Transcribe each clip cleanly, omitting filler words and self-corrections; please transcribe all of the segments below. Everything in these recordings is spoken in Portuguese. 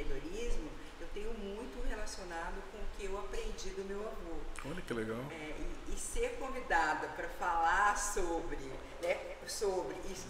empreendedorismo, eu tenho muito relacionado com o que eu aprendi do meu avô. Olha que legal. E ser convidada para falar sobre, né,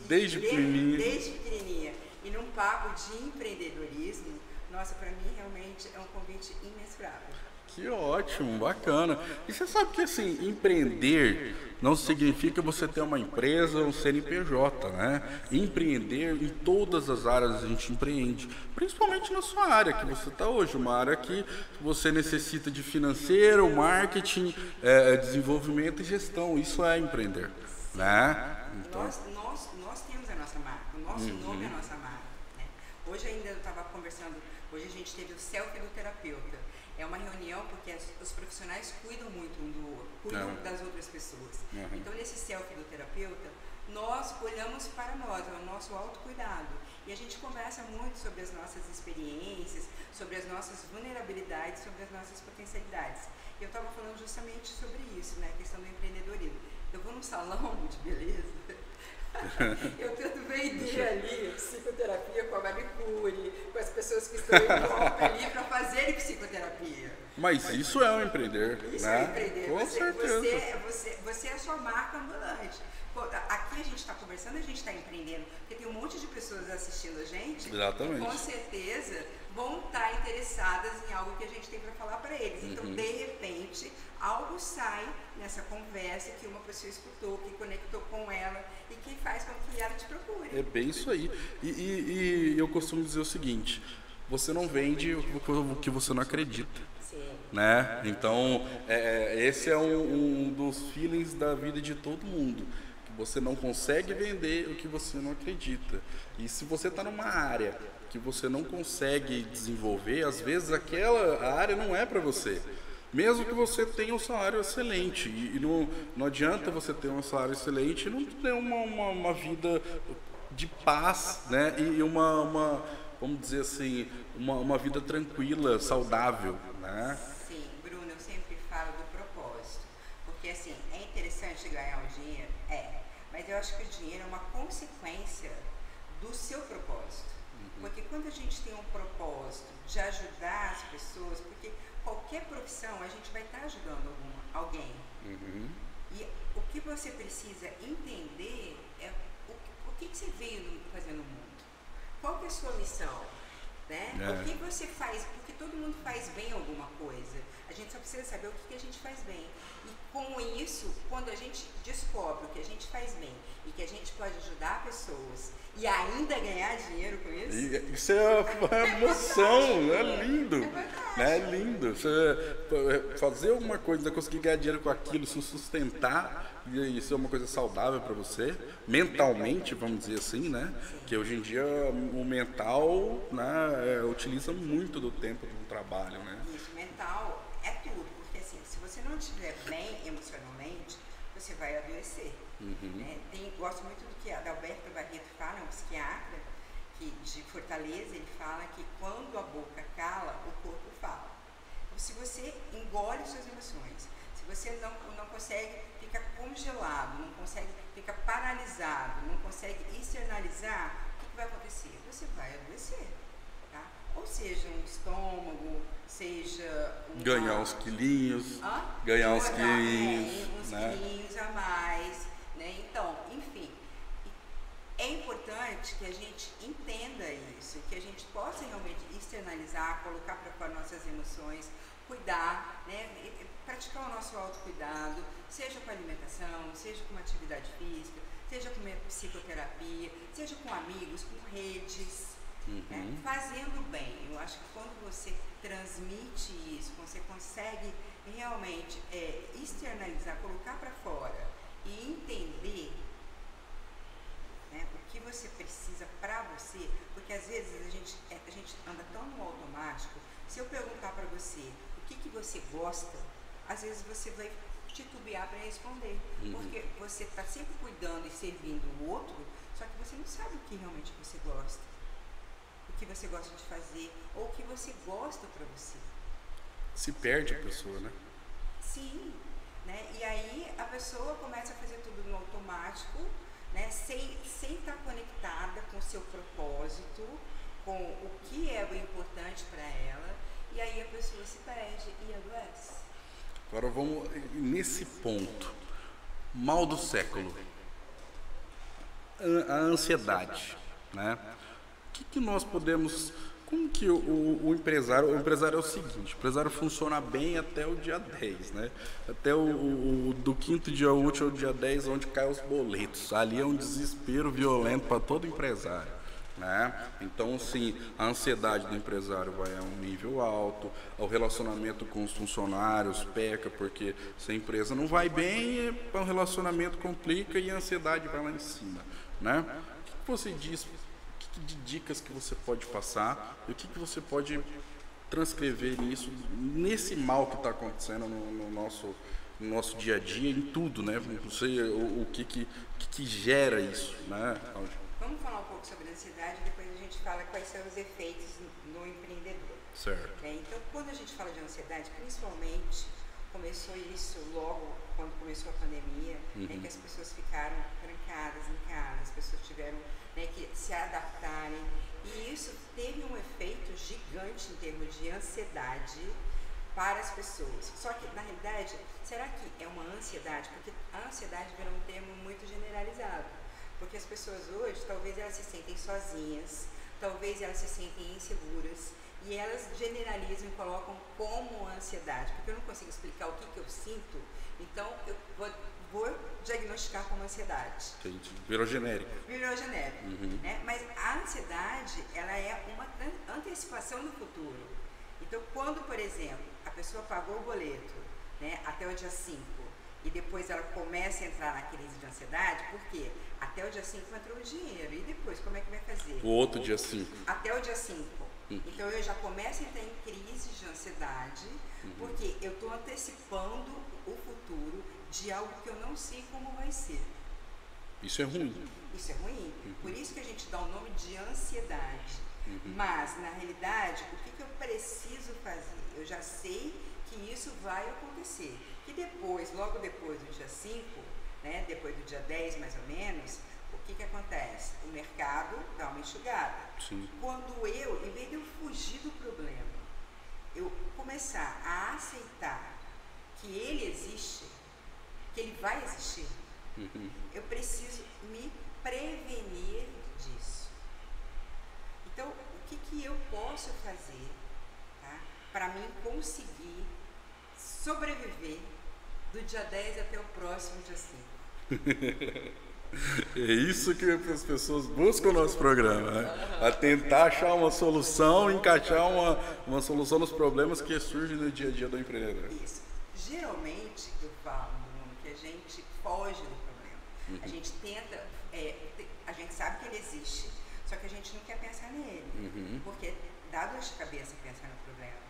Desde pequenininha. Desde pequenininha, e num papo de empreendedorismo, nossa, para mim realmente é um convite imensurável. Que ótimo, bacana. E você sabe que assim, empreender não significa você ter uma empresa, um CNPJ, né? Empreender em todas as áreas a gente empreende, principalmente na sua área que você está hoje, uma área que você necessita de financeiro, marketing, desenvolvimento e gestão. Isso é empreender, né? Então... Nós temos a nossa marca, o nosso nome é a nossa marca, né? Hoje ainda eu estava conversando, hoje a gente teve o selfie do terapeuta. É uma reunião porque os profissionais cuidam muito um do outro, cuidam das outras pessoas. Então, nesse selfie do terapeuta, nós olhamos para nós, é o nosso autocuidado. E a gente conversa muito sobre as nossas experiências, sobre as nossas vulnerabilidades, sobre as nossas potencialidades. Eu estava falando justamente sobre isso, né, a questão do empreendedorismo. Eu vou num salão de beleza, eu tento vender ali psicoterapia com a manicure, com as pessoas que estão em volta ali para fazerem psicoterapia. Mas isso é um empreender, isso né? É empreender. Com certeza. Você é a sua marca ambulante. Aqui a gente está conversando, a gente está empreendendo, porque tem um monte de pessoas assistindo a gente. Exatamente. Que com certeza vão estar interessadas em algo que a gente tem para falar para eles. Então, de repente, algo sai nessa conversa que uma pessoa escutou, que conectou com ela e que faz com que ela te procure. É bem isso aí. E eu costumo dizer o seguinte: você não vende o que você não acredita. Sim. Né? Então, esse é um dos feelings da vida de todo mundo. Que você não consegue vender o que você não acredita. E se você está numa área que você não consegue desenvolver, às vezes aquela área não é para você. Mesmo que você tenha um salário excelente. E não adianta você ter um salário excelente e não ter uma vida de paz, né? E vamos dizer assim, uma vida tranquila, saudável, né? Sim, Bruno, eu sempre falo do propósito. Porque assim, é interessante ganhar o dinheiro? Mas eu acho que o dinheiro é uma consequência do seu propósito. Porque quando a gente tem um propósito de ajudar as pessoas, porque qualquer profissão a gente vai estar ajudando alguém. E o que você precisa entender é o que você veio fazer no mundo. Qual que é a sua missão? Né? O que você faz? Porque todo mundo faz bem alguma coisa. A gente só precisa saber o que a gente faz bem. E com isso, quando a gente descobre o que a gente faz bem e que a gente pode ajudar pessoas e ainda ganhar dinheiro com isso... Isso é uma emoção, é lindo. É lindo. Você fazer alguma coisa, conseguir ganhar dinheiro com aquilo, se sustentar, e isso é uma coisa saudável para você, mentalmente, vamos dizer assim, né? Que hoje em dia o mental, né, utiliza muito do tempo do trabalho, né? Isso, mental é tudo, porque assim, se você não estiver bem emocionalmente, você vai adoecer. Né? Gosto muito do que Adalberto Barreto fala, é um psiquiatra de Fortaleza, ele fala que quando a boca cala, o corpo fala. Então, se você engole suas emoções, se você não consegue, fica congelado, não consegue, fica paralisado, não consegue externalizar, o que vai acontecer? Você vai adoecer. Tá? Ou seja, um estômago, seja... Ganhar uns quilinhos, ganhar uns quilinhos, uns né? quilinhos a mais, né? Então, enfim, é importante que a gente entenda isso, que a gente possa realmente externalizar, colocar para fora nossas emoções, cuidar, né? Praticar o nosso autocuidado, seja com alimentação, seja com uma atividade física, seja com psicoterapia, seja com amigos, com redes, né? Fazendo bem. Eu acho que quando você transmite isso, quando você consegue realmente externalizar, colocar para fora e entender, né, o que você precisa para você, porque às vezes a gente anda tão no automático. Se eu perguntar para você o que você gosta, às vezes você vai titubear para responder, porque você está sempre cuidando e servindo o outro, só que você não sabe o que realmente você gosta, o que você gosta de fazer, ou o que você gosta para você. Se perde a pessoa, né? Sim, né? E aí a pessoa começa a fazer tudo no automático, né? Sem estar conectada com o seu propósito, com o que é o importante para ela, e aí a pessoa se perde e adoece. Agora vamos nesse ponto. Mal do século. A ansiedade, né? O que nós podemos... Como que o empresário é o seguinte, o empresário funciona bem até o dia 10, né? Até do quinto dia útil ao dia 10, onde caem os boletos. Ali é um desespero violento para todo empresário, né? Então, sim, a ansiedade do empresário vai a um nível alto, o relacionamento com os funcionários peca, porque se a empresa não vai bem, o relacionamento complica e a ansiedade vai lá em cima, né? O que você diz de dicas que você pode passar e o que você pode transcrever nisso, nesse mal que está acontecendo no nosso dia a dia, em tudo, né? Não sei o que gera isso, né? Vamos falar um pouco sobre a ansiedade, depois a gente fala quais são os efeitos no empreendedor. Certo. Então, quando a gente fala de ansiedade, principalmente começou isso logo quando começou a pandemia, que as pessoas ficaram trancadas em casa, as pessoas tiveram que se adaptarem, e isso teve um efeito gigante em termos de ansiedade para as pessoas. Só que, na realidade, será que é uma ansiedade? Porque a ansiedade virou um termo muito generalizado, porque as pessoas hoje, talvez elas se sentem sozinhas, talvez elas se sentem inseguras, e elas generalizam e colocam como ansiedade, porque eu não consigo explicar o que eu sinto, então eu vou diagnosticar como ansiedade. Entendi. Virou genérico. Virou genérico. Né? Mas a ansiedade, ela é uma antecipação do futuro. Então, quando, por exemplo, a pessoa pagou o boleto, né, até o dia 5, e depois ela começa a entrar na crise de ansiedade, por quê? Até o dia 5 entrou o dinheiro, e depois como é que vai fazer? O outro dia 5. Até o dia 5. Então eu já começo a entrar em crise de ansiedade, porque eu estou antecipando o futuro de algo que eu não sei como vai ser. Isso é ruim. Isso é ruim. Por isso que a gente dá o nome de ansiedade. Mas, na realidade, o que eu preciso fazer? Eu já sei que isso vai acontecer. Que depois, logo depois do dia 5, né, depois do dia 10 mais ou menos, o que acontece? O mercado dá uma enxugada. Sim. Quando eu, em vez de eu fugir do problema, eu começar a aceitar que ele existe, que ele vai existir, eu preciso me prevenir disso. Então, o que eu posso fazer, tá, para mim conseguir sobreviver do dia 10 até o próximo dia 5? É isso que as pessoas buscam no nosso programa, né? A tentar achar uma solução, encaixar uma solução nos problemas que surgem no dia a dia do empreendedor. Isso. Geralmente, eu falo, Bruno, que a gente foge do problema. A gente tenta, a gente sabe que ele existe, só que a gente não quer pensar nele. Porque dá dor de cabeça pensar no problema.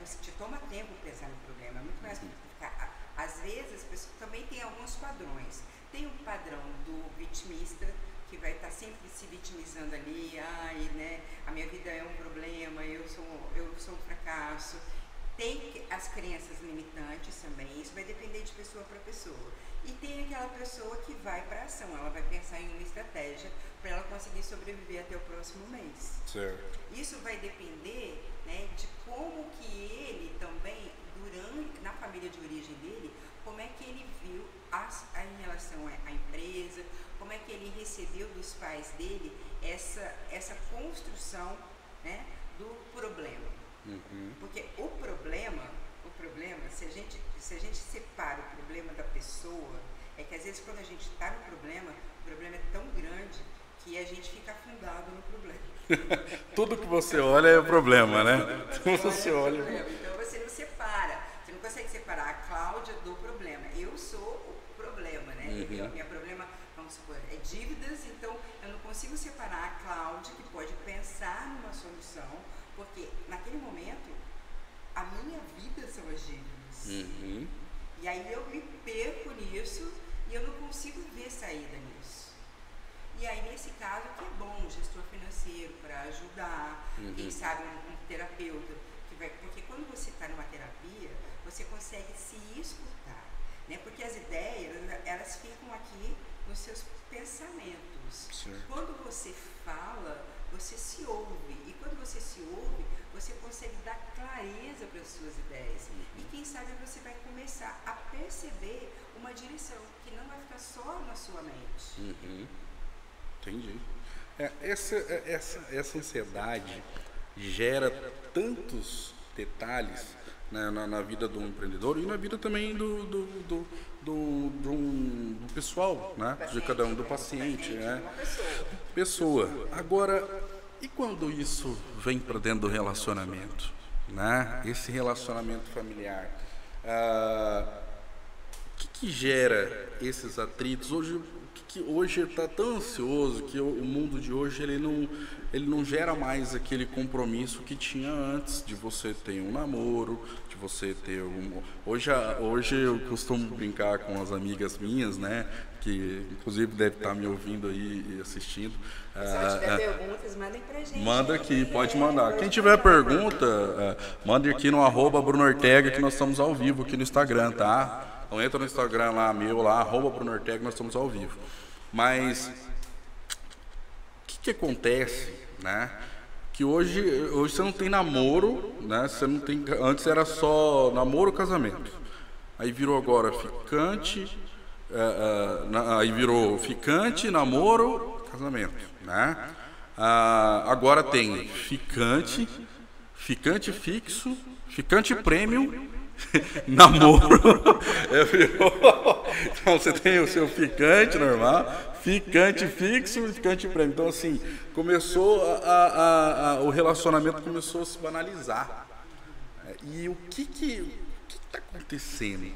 Você te toma tempo pensar no problema. É muito mais complicado. Às vezes, as pessoas também têm alguns padrões. Tem um padrão do vitimista, que vai estar sempre se vitimizando ali, né, a minha vida é um problema, eu sou um fracasso. Tem as crenças limitantes também, isso vai depender de pessoa para pessoa. E tem aquela pessoa que vai para a ação, ela vai pensar em uma estratégia para ela conseguir sobreviver até o próximo mês. Certo. Isso vai depender, né, de como que ele também, na família de origem dele, como é que ele viu em relação à empresa, como é que ele recebeu dos pais dele essa construção, né, do problema. Porque o problema, se a gente separa o problema da pessoa, é que às vezes quando a gente está no problema, o problema é tão grande que a gente fica afundado no problema. Tudo que você olha é o problema, né? Você olha. Então você não separa, você não consegue separar a Cláudia do problema. Eu sou o problema, né? Meu problema, vamos supor, é dívidas, então eu não consigo separar a Cláudia, que pode pensar numa solução, porque naquele momento a minha vida são as dívidas. E aí eu me perco nisso e eu não consigo ver saída nisso. E aí nesse caso que é bom um gestor financeiro para ajudar, quem sabe um terapeuta, porque quando você está numa terapia, você consegue se escutar, né? Porque as ideias, elas ficam aqui nos seus pensamentos. Sim. Quando você fala, você se ouve. E quando você se ouve, você consegue dar clareza para as suas ideias. E quem sabe você vai começar a perceber uma direção que não vai ficar só na sua mente. Entendi. Essa ansiedade gera tantos detalhes, né, na vida do empreendedor e na vida também do pessoal, né, de cada um, do paciente, né? Pessoa. Agora, e quando isso vem para dentro do relacionamento, né? Esse relacionamento familiar, o que gera esses atritos? Hoje está tão ansioso que o mundo de hoje ele não gera mais aquele compromisso que tinha antes de você ter um namoro, de você ter hoje eu costumo brincar com as amigas minhas, né, que inclusive deve estar me ouvindo aí e assistindo. Se tiver perguntas, mandem pra gente. Manda aqui, pode mandar. Quem tiver pergunta, mande aqui no @BrunoOrtega, que nós estamos ao vivo aqui no Instagram, tá? Então entra no Instagram lá, meu lá, @BrunoOrtega, nós estamos ao vivo. Mas o que acontece, né? Que hoje você não tem namoro, né? Você não tem, antes era só namoro ou casamento. Aí virou agora ficante, aí virou ficante, namoro, casamento, né? Agora tem ficante fixo, ficante premium, namoro. Então você tem o seu ficante normal, ficante fixo e ficante prêmio. Então assim, começou o relacionamento começou a se banalizar. E o que está acontecendo?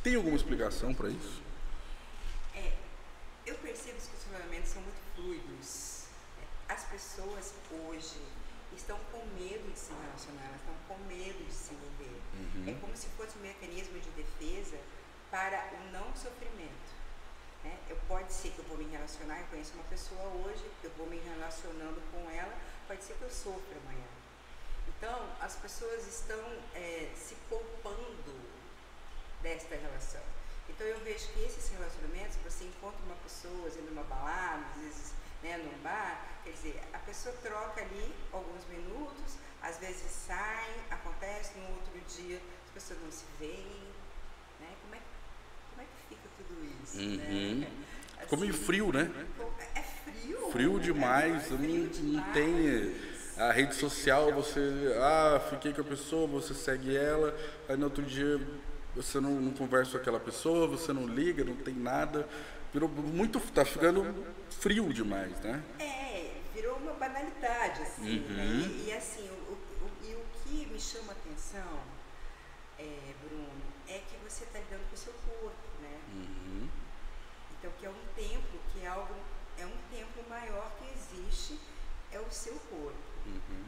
Tem alguma explicação para isso? Eu percebo que os relacionamentos são muito fluidos. As pessoas hoje estão com medo de se relacionar, elas estão com medo de se envolver. É como se fosse um mecanismo de defesa para o não sofrimento. Né? Pode ser que eu vou me relacionar, eu conheço uma pessoa hoje, eu vou me relacionando com ela, pode ser que eu sofra amanhã. Então, as pessoas estão se poupando desta relação. Então, eu vejo que esses relacionamentos, você encontra uma pessoa indo numa balada, às vezes, né, num bar, quer dizer, a pessoa troca ali alguns minutos, às vezes sai, acontece, no outro dia as pessoas não se veem, né? Como é que fica tudo isso, né? Assim, Ficou meio frio, né? É frio. Frio demais, não tem a rede social, você, fiquei com a pessoa, você segue ela, aí no outro dia você não conversa com aquela pessoa, você não liga, não tem nada, tá ficando frio demais, né? Virou uma banalidade, assim, né? E assim, o que me chama a atenção, Bruno, é que você está lidando com o seu corpo, né? Então, que é um templo, é um templo maior que existe, é o seu corpo.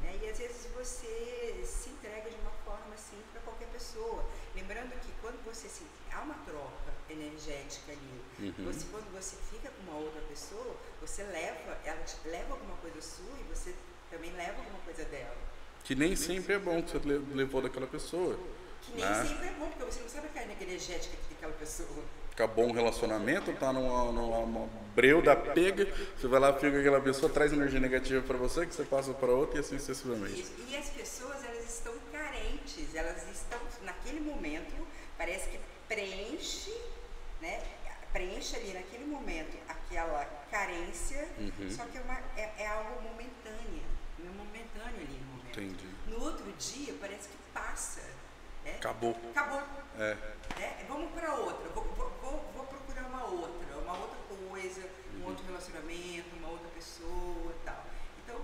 Né? E às vezes você se entrega de uma forma assim para qualquer pessoa. Lembrando que quando há uma troca energética ali. Quando você fica com uma outra pessoa, ela te leva alguma coisa sua e você também leva alguma coisa dela. Que nem sempre é bom que você levou daquela pessoa. Que nem sempre é bom, porque você não sabe a carga energética que tem aquela pessoa. Acabou um relacionamento, tá numa breu da pega, você vai lá, fica com aquela pessoa, traz energia negativa para você, que você passa para outra e assim sucessivamente. Isso. E as pessoas, elas estão carentes, elas estão, naquele momento, parece que preenche, né? Preenche ali naquele momento aquela carência, só que é algo momentâneo, não é momentâneo ali no momento. Entendi. No outro dia, parece que passa. Né? Acabou. Vamos para outra, vou procurar uma outra coisa, um outro relacionamento, uma outra pessoa e tal. Então,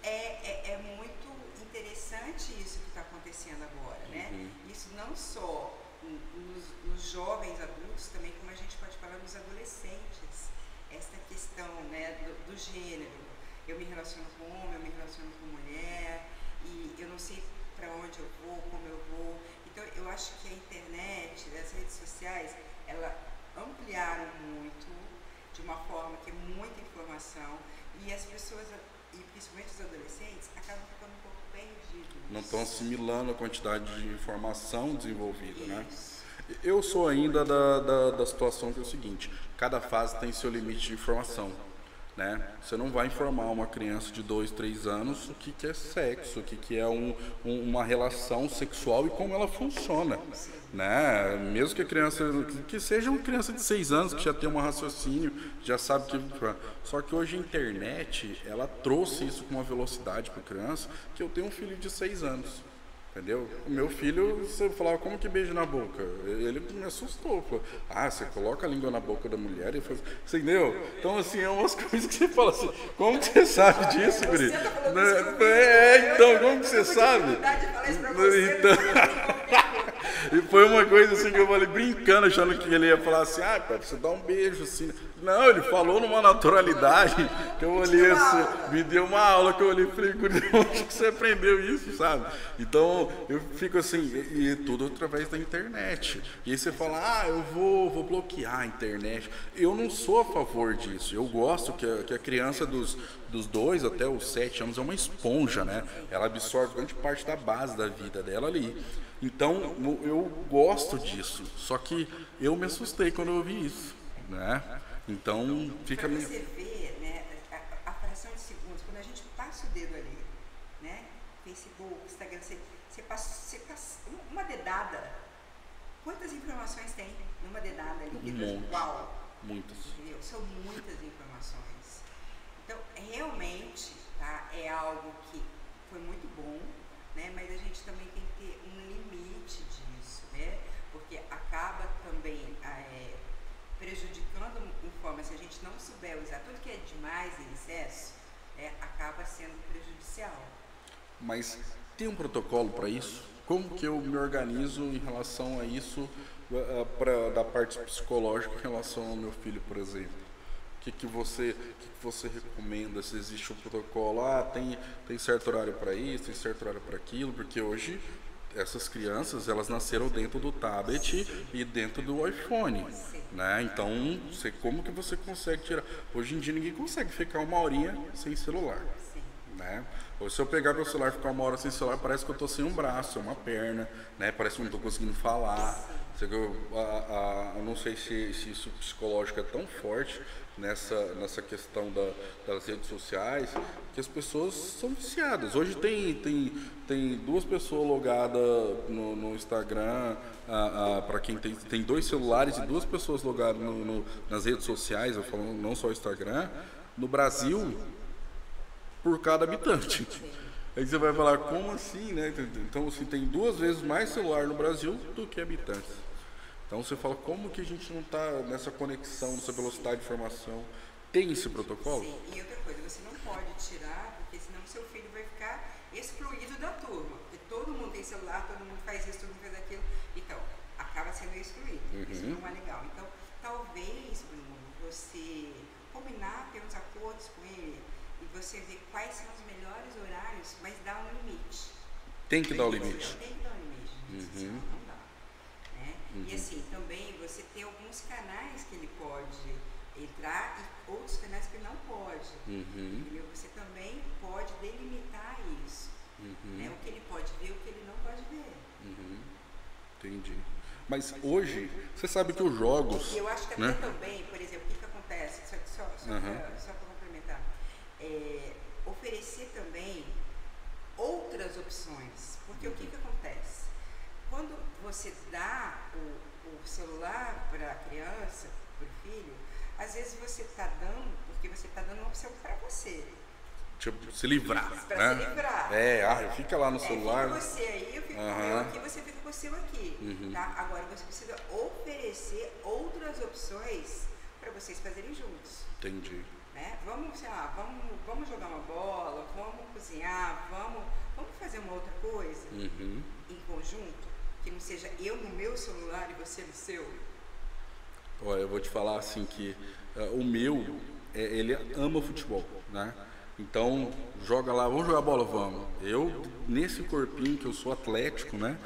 é muito interessante isso que está acontecendo agora, né? Isso não só nos jovens adultos, também como a gente pode falar nos adolescentes. Essa questão, né, do gênero. Eu me relaciono com homem, eu me relaciono com mulher, e eu não sei para onde eu vou, como eu vou. Então, eu acho que a internet, as redes sociais, elas ampliaram muito, de uma forma que é muita informação, e as pessoas, e principalmente os adolescentes, acabam ficando um pouco perdidos. Não estão assimilando a quantidade de informação desenvolvida, né? Eu sou ainda da situação que é o seguinte, cada fase tem seu limite de informação. né? Você não vai informar uma criança de 2, 3 anos o que é sexo, o que é uma relação sexual e como ela funciona, né? Mesmo que a criança, que seja uma criança de 6 anos, que já tem um raciocínio, já sabe que... Só que hoje a internet, ela trouxe isso com uma velocidade para a criança, que eu tenho um filho de 6 anos. Entendeu? O meu filho, você falava, como que beijo na boca? Ele me assustou. Falou, você coloca a língua na boca da mulher e faz... Você entendeu? Então, assim, é umas coisas que você fala assim, como que você sabe disso, guri? Então, como que você sabe? Então, e foi uma coisa assim que eu falei, brincando, achando que ele ia falar assim, pai, você dá um beijo assim. Não, ele falou numa naturalidade que eu olhei assim, me deu uma aula que eu olhei e falei, onde que você aprendeu isso, sabe? Então, eu fico assim, e tudo através da internet. E aí você fala, eu vou bloquear a internet. Eu não sou a favor disso. Eu gosto que a criança dos 2 até os 7 anos é uma esponja, né? Ela absorve grande parte da base da vida dela ali. Então, eu gosto disso. Só que eu me assustei quando eu ouvi isso, né? Então, fica... Pra você ver, né, a fração de segundos, quando a gente passa o dedo ali, né, Facebook, Instagram, você passa uma dedada, quantas informações tem numa dedada ali? Uau! Muitas. Entendeu? São muitas informações. Então, realmente, tá, é algo que foi muito bom, né, mas a gente também tem que ter um limite disso, né, porque acaba também prejudicando forma, se a gente não souber usar tudo que é demais em excesso, acaba sendo prejudicial. Mas tem um protocolo para isso? Como que eu me organizo em relação a isso, da parte psicológica em relação ao meu filho, por exemplo? O que você recomenda? Se existe um protocolo, tem certo horário para isso, tem certo horário para aquilo, porque hoje essas crianças, elas nasceram dentro do tablet e dentro do iPhone, né? Então, como que você consegue tirar? Hoje em dia ninguém consegue ficar uma horinha sem celular, né? Ou se eu pegar meu celular e ficar uma hora sem celular, parece que eu estou sem um braço, uma perna, né? Parece que eu não estou conseguindo falar. Eu não sei se isso psicológico é tão forte nessa questão das redes sociais, que as pessoas são viciadas. Hoje tem 2 pessoas logadas no Instagram, para quem tem 2 celulares e 2 pessoas logadas nas redes sociais, eu falo não só o Instagram, no Brasil, por cada habitante. Aí você vai falar, como assim, né? Então, assim, tem 2 vezes mais celular no Brasil do que habitantes. Então você fala, como que a gente não está nessa conexão, nessa velocidade de informação? Tem esse protocolo? Sim, e outra coisa, você não pode tirar, porque senão seu filho vai ficar excluído da turma. Porque todo mundo tem celular, todo mundo faz isso, todo mundo faz aquilo. Então, acaba sendo excluído. Isso não é legal. Então, talvez, Bruno, você combinar, ter uns acordos com ele e você ver quais são os melhores horários, mas dar um limite. Tem que dar o limite. Tem que dar um limite. Não dá. E assim, também você tem alguns canais que ele pode entrar e outros canais que não pode. Entendeu? Você também pode delimitar isso. Né? O que ele pode ver, o que ele não pode ver. Entendi. Mas hoje, você sabe que os jogos... Eu acho que até também, por exemplo, o que acontece, só para complementar, oferecer também outras opções. Porque o que acontece? Quando você dá o celular para a criança, para o filho, às vezes você está dando, porque você está dando uma opção para você. Tipo, se livrar, para né? se livrar. Fica lá no celular. Fica você aí, eu fico com o meu aqui, você fica com o seu aqui. Tá? Agora você precisa oferecer outras opções para vocês fazerem juntos. Entendi. Né? Vamos, sei lá, vamos jogar uma bola, vamos cozinhar, vamos fazer uma outra coisa em conjunto. Que não seja eu no meu celular e você no seu. Olha, eu vou te falar assim que o meu, ele ama futebol, né? Então, joga lá, vamos jogar bola, vamos. Eu, nesse corpinho que eu sou atlético, né?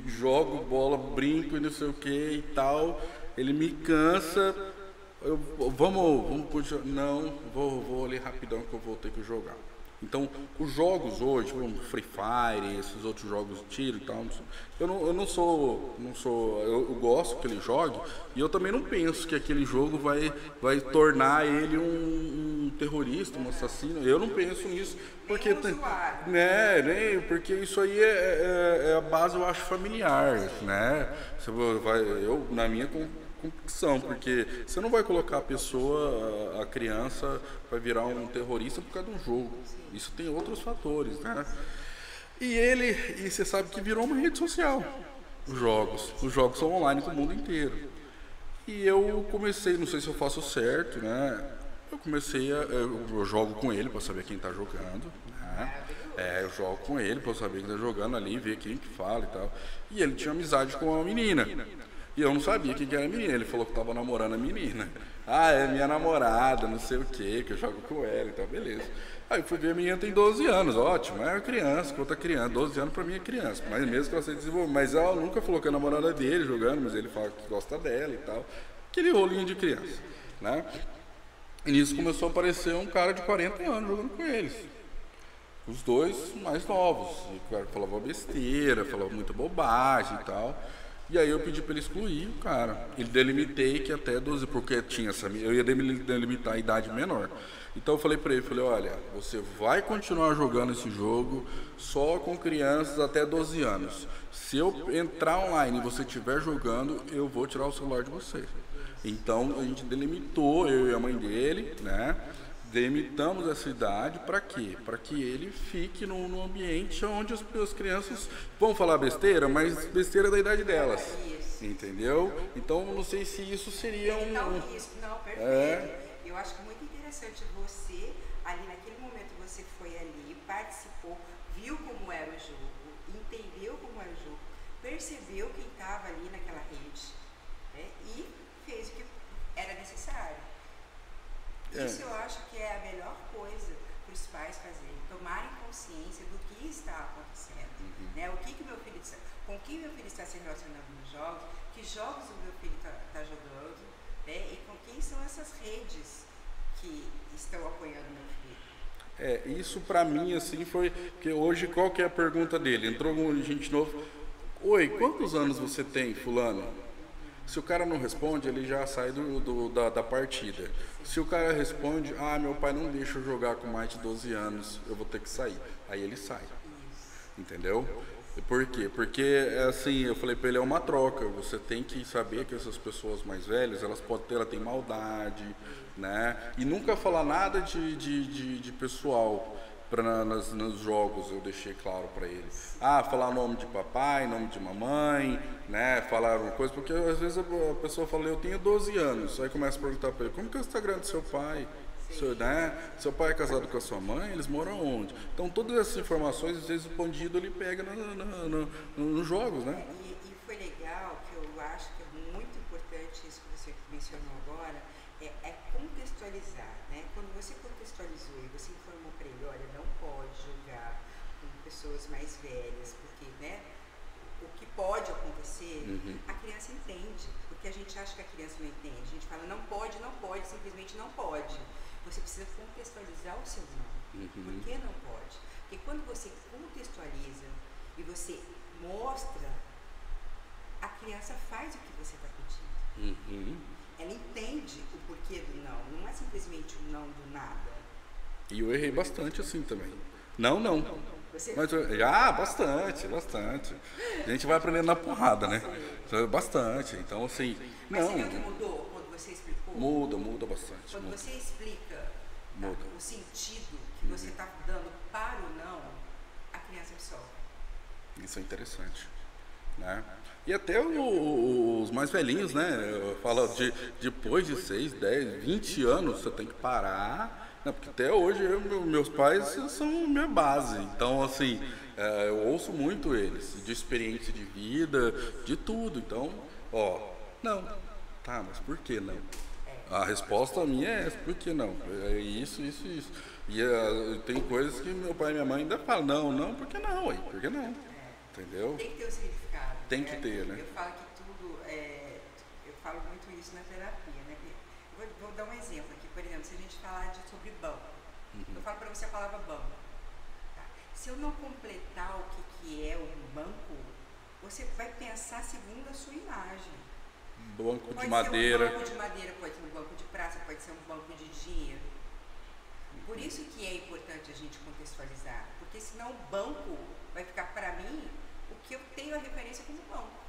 Jogo bola, brinco e não sei o que e tal. Ele me cansa. Vamos continuar. Não, vou ali rapidão que eu vou ter que jogar. Então, os jogos hoje, como Free Fire, esses outros jogos de tiro e tal, eu não sou, eu gosto que ele jogue e eu também não penso que aquele jogo vai tornar ele um terrorista, um assassino. Eu não penso nisso, porque porque isso aí é a base, eu acho, familiar, né? Eu, na minha convicção, porque você não vai colocar a pessoa, a criança, vai virar um terrorista por causa de um jogo. Isso tem outros fatores, né? E você sabe que virou uma rede social, os jogos são online com o mundo inteiro. E eu comecei, não sei se eu faço certo, né? Eu jogo com ele para saber quem está jogando, né? Eu jogo com ele para saber quem está jogando ali, ver quem que fala e tal. E ele tinha amizade com a menina. E eu não sabia quem que era a menina. Ele falou que estava namorando a menina. Ah, é minha namorada, não sei o que eu jogo com ela e tal, beleza. Aí eu fui ver, a menina tem 12 anos, ótimo, é criança, que outra criança, 12 anos pra mim é criança, mas mesmo que ela seja desenvolvida, mas ela nunca falou que é a namorada dele jogando, mas ele fala que gosta dela e tal, aquele rolinho de criança, né? E nisso começou a aparecer um cara de 40 anos jogando com eles, os dois mais novos, e o cara falava besteira, falava muita bobagem e tal. E aí eu pedi para ele excluir o cara. Ele delimitei que até 12, porque tinha eu ia delimitar a idade menor. Então eu falei para ele, olha, você vai continuar jogando esse jogo só com crianças até 12 anos. Se eu entrar online e você estiver jogando, eu vou tirar o celular de você. Então a gente delimitou, eu e a mãe dele, né? Delimitamos essa idade para quê? Para que ele fique num ambiente onde as crianças vão falar besteira, mas besteira da idade delas. Entendeu? Então, não sei se isso seria um... Não, perfeito. Eu acho que muito interessante você, ali naquele momento você foi ali, participou, viu como era o jogo, entendeu como era o jogo, percebeu quem estava ali naquela rede, né, e fez o que era necessário. Isso eu acho que é a melhor coisa para os pais fazerem, tomarem consciência do que está acontecendo, né? Com que meu filho está se relacionando nos jogos, que jogos o meu filho está jogando, né? E com quem são essas redes que estão apoiando meu filho. Isso para mim assim foi, que hoje qual que é a pergunta dele? Entrou um gente novo, oi, quantos anos você tem, fulano? Se o cara não responde, ele já sai da partida. Se o cara responde, meu pai não deixa eu jogar com mais de 12 anos, eu vou ter que sair. Aí ele sai. Entendeu? Por quê? Porque, assim, eu falei pra ele, é uma troca. Você tem que saber que essas pessoas mais velhas, ela tem maldade, né? E nunca falar nada de pessoal. Nos jogos eu deixei claro para eles. Falar nome de papai, nome de mamãe, né? Falar uma coisa, porque às vezes a pessoa fala, eu tenho 12 anos. Aí começa a perguntar para ele, como que é o Instagram do seu pai? Seu pai é casado com a sua mãe, eles moram onde? Então todas essas informações, às vezes o bandido ele pega nos jogos, né? E foi legal, que eu acho que é muito importante isso que você mencionou agora, é contextualizar, né? Quando você contextualizou e você informou para ele, olha, não pode jogar com pessoas mais velhas, porque, né, o que pode acontecer, a criança entende, porque a gente acha que a criança não entende, a gente fala, não pode, simplesmente não pode. Você precisa contextualizar o seu não. Por que não pode? Porque quando você contextualiza e você mostra, a criança faz o que você está pedindo. Ela entende o porquê do não é simplesmente um não do nada. E eu errei bastante assim também. Não. Você... Mas, bastante. A gente vai aprendendo na porrada, né? Bastante. Então, assim, Mas você viu que mudou quando você explicou? Muda bastante. Quando você explica o sentido que você está dando para o não, a criança absorve. Isso é interessante, né? E até os mais velhinhos, né? Fala depois de 6, 10, 20 anos, você tem que parar. Não, porque até hoje meus pais são minha base. Então, assim, eu ouço muito eles, de experiência de vida, de tudo. Então, não. Tá, mas por que não? A resposta minha é essa, por que não? É isso. E tem coisas que meu pai e minha mãe ainda falam, não, por que não? Por que não? Entendeu? Tem que ter o significado. Tem que ter, né? Eu falo que tudo, eu falo muito isso na terapia, né? Vou dar um exemplo aqui, por exemplo, se a gente falar sobre banco. Eu falo para você a palavra banco. se eu não completar o que é um banco, você vai pensar segundo a sua imagem. Banco de Pode madeira. ser um banco de madeira, pode ser um banco de praça, pode ser um banco de dinheiro. Por isso que é importante a gente contextualizar, porque senão o banco vai ficar para mim o que eu tenho a referência como banco.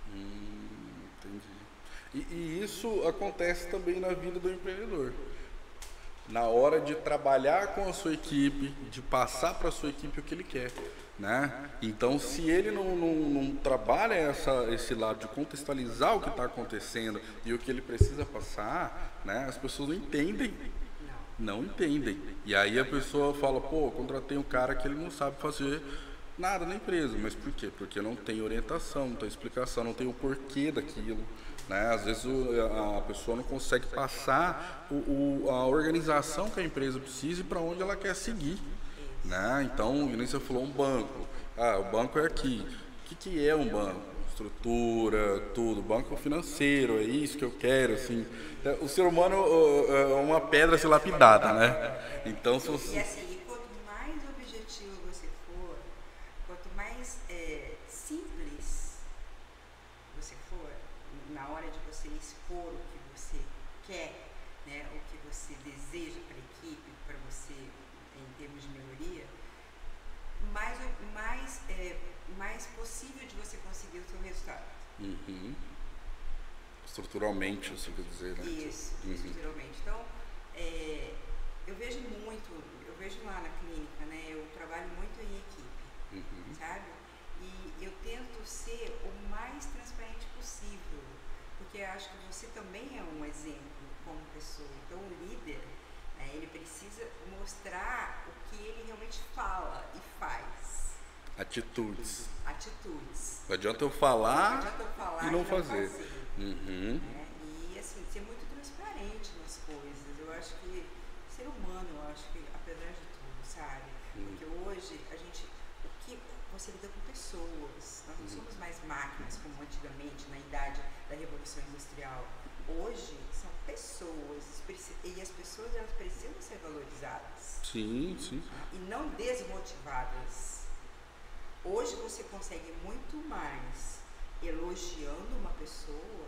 Entendi. E isso acontece também na vida do empreendedor. Na hora de trabalhar com a sua equipe, de passar para a sua equipe o que ele quer, né? Então, se ele não trabalha esse lado de contextualizar o que está acontecendo e o que ele precisa passar, né? As pessoas não entendem. Não entendem. E aí a pessoa fala, pô, contratei um cara que ele não sabe fazer nada na empresa. Mas por quê? Porque não tem orientação, não tem explicação, não tem o porquê daquilo. Né? Às vezes a pessoa não consegue passar a organização que a empresa precisa e para onde ela quer seguir. Né? Então, como você falou, um banco. O banco é aqui. O que é um banco? Estrutura, tudo, banco financeiro, é isso que eu quero, assim. O ser humano é uma pedra a ser lapidada, né? Então, se você... E assim, quanto mais objetivo você for, quanto mais simples você for, na hora de você expor o que você quer, né, o que você deseja para a equipe, para você, em termos de melhoria, mais possível de você conseguir o seu resultado. Estruturalmente, você quer dizer, né? Isso, estruturalmente. Então, eu vejo lá na clínica, né? Eu trabalho muito em equipe, sabe? E eu tento ser o mais transparente possível, porque eu acho que você também é um exemplo como pessoa. Então, o líder, né, ele precisa mostrar o que ele realmente fala e faz. Atitudes. Não adianta eu falar, e não fazer. E assim, ser muito transparente nas coisas. Eu acho que ser humano, apesar de tudo, sabe? Porque hoje você lida com pessoas. Nós não somos mais máquinas como antigamente, na idade da Revolução Industrial. Hoje são pessoas e as pessoas elas precisam ser valorizadas. Sim. E não desmotivadas. Hoje você consegue muito mais elogiando uma pessoa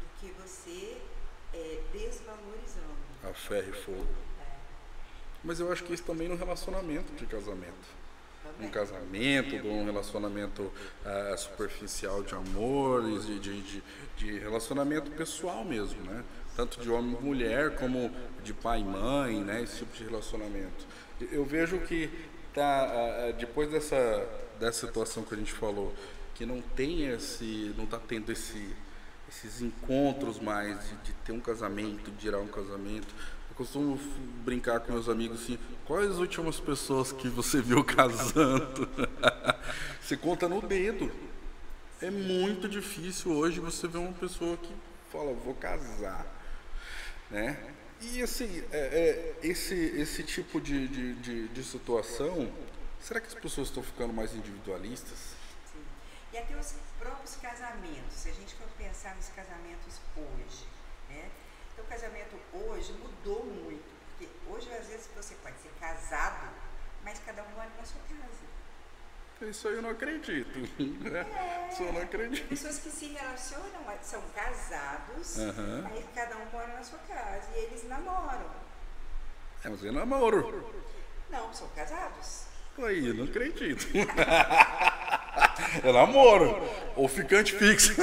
do que você desvalorizando. A ferro e fogo. Mas eu acho que isso também no relacionamento de casamento. Também. Um casamento, um relacionamento superficial de amor, de relacionamento pessoal mesmo, né? Tanto de homem e mulher, como de pai e mãe, né? Esse tipo de relacionamento. Eu vejo que depois dessa situação que a gente falou, que não está tendo esses encontros mais de ter um casamento, de gerar um casamento. Eu costumo brincar com meus amigos assim, quais as últimas pessoas que você viu casando? Você conta no dedo. É muito difícil hoje você ver uma pessoa que fala, vou casar, né? E assim, esse tipo de situação, será que as pessoas estão ficando mais individualistas? Sim. E até os próprios casamentos, se a gente for pensar nos casamentos hoje, né? Então o casamento hoje mudou muito, porque hoje às vezes você pode ser casado, mas cada um mora na sua casa. Isso aí eu não acredito. Isso eu não acredito. Pessoas que se relacionam, são casados, aí cada um mora na sua casa e eles namoram. Mas eu namoro. Não, são casados. Aí, eu não acredito. Eu namoro. Ou ficante fixo.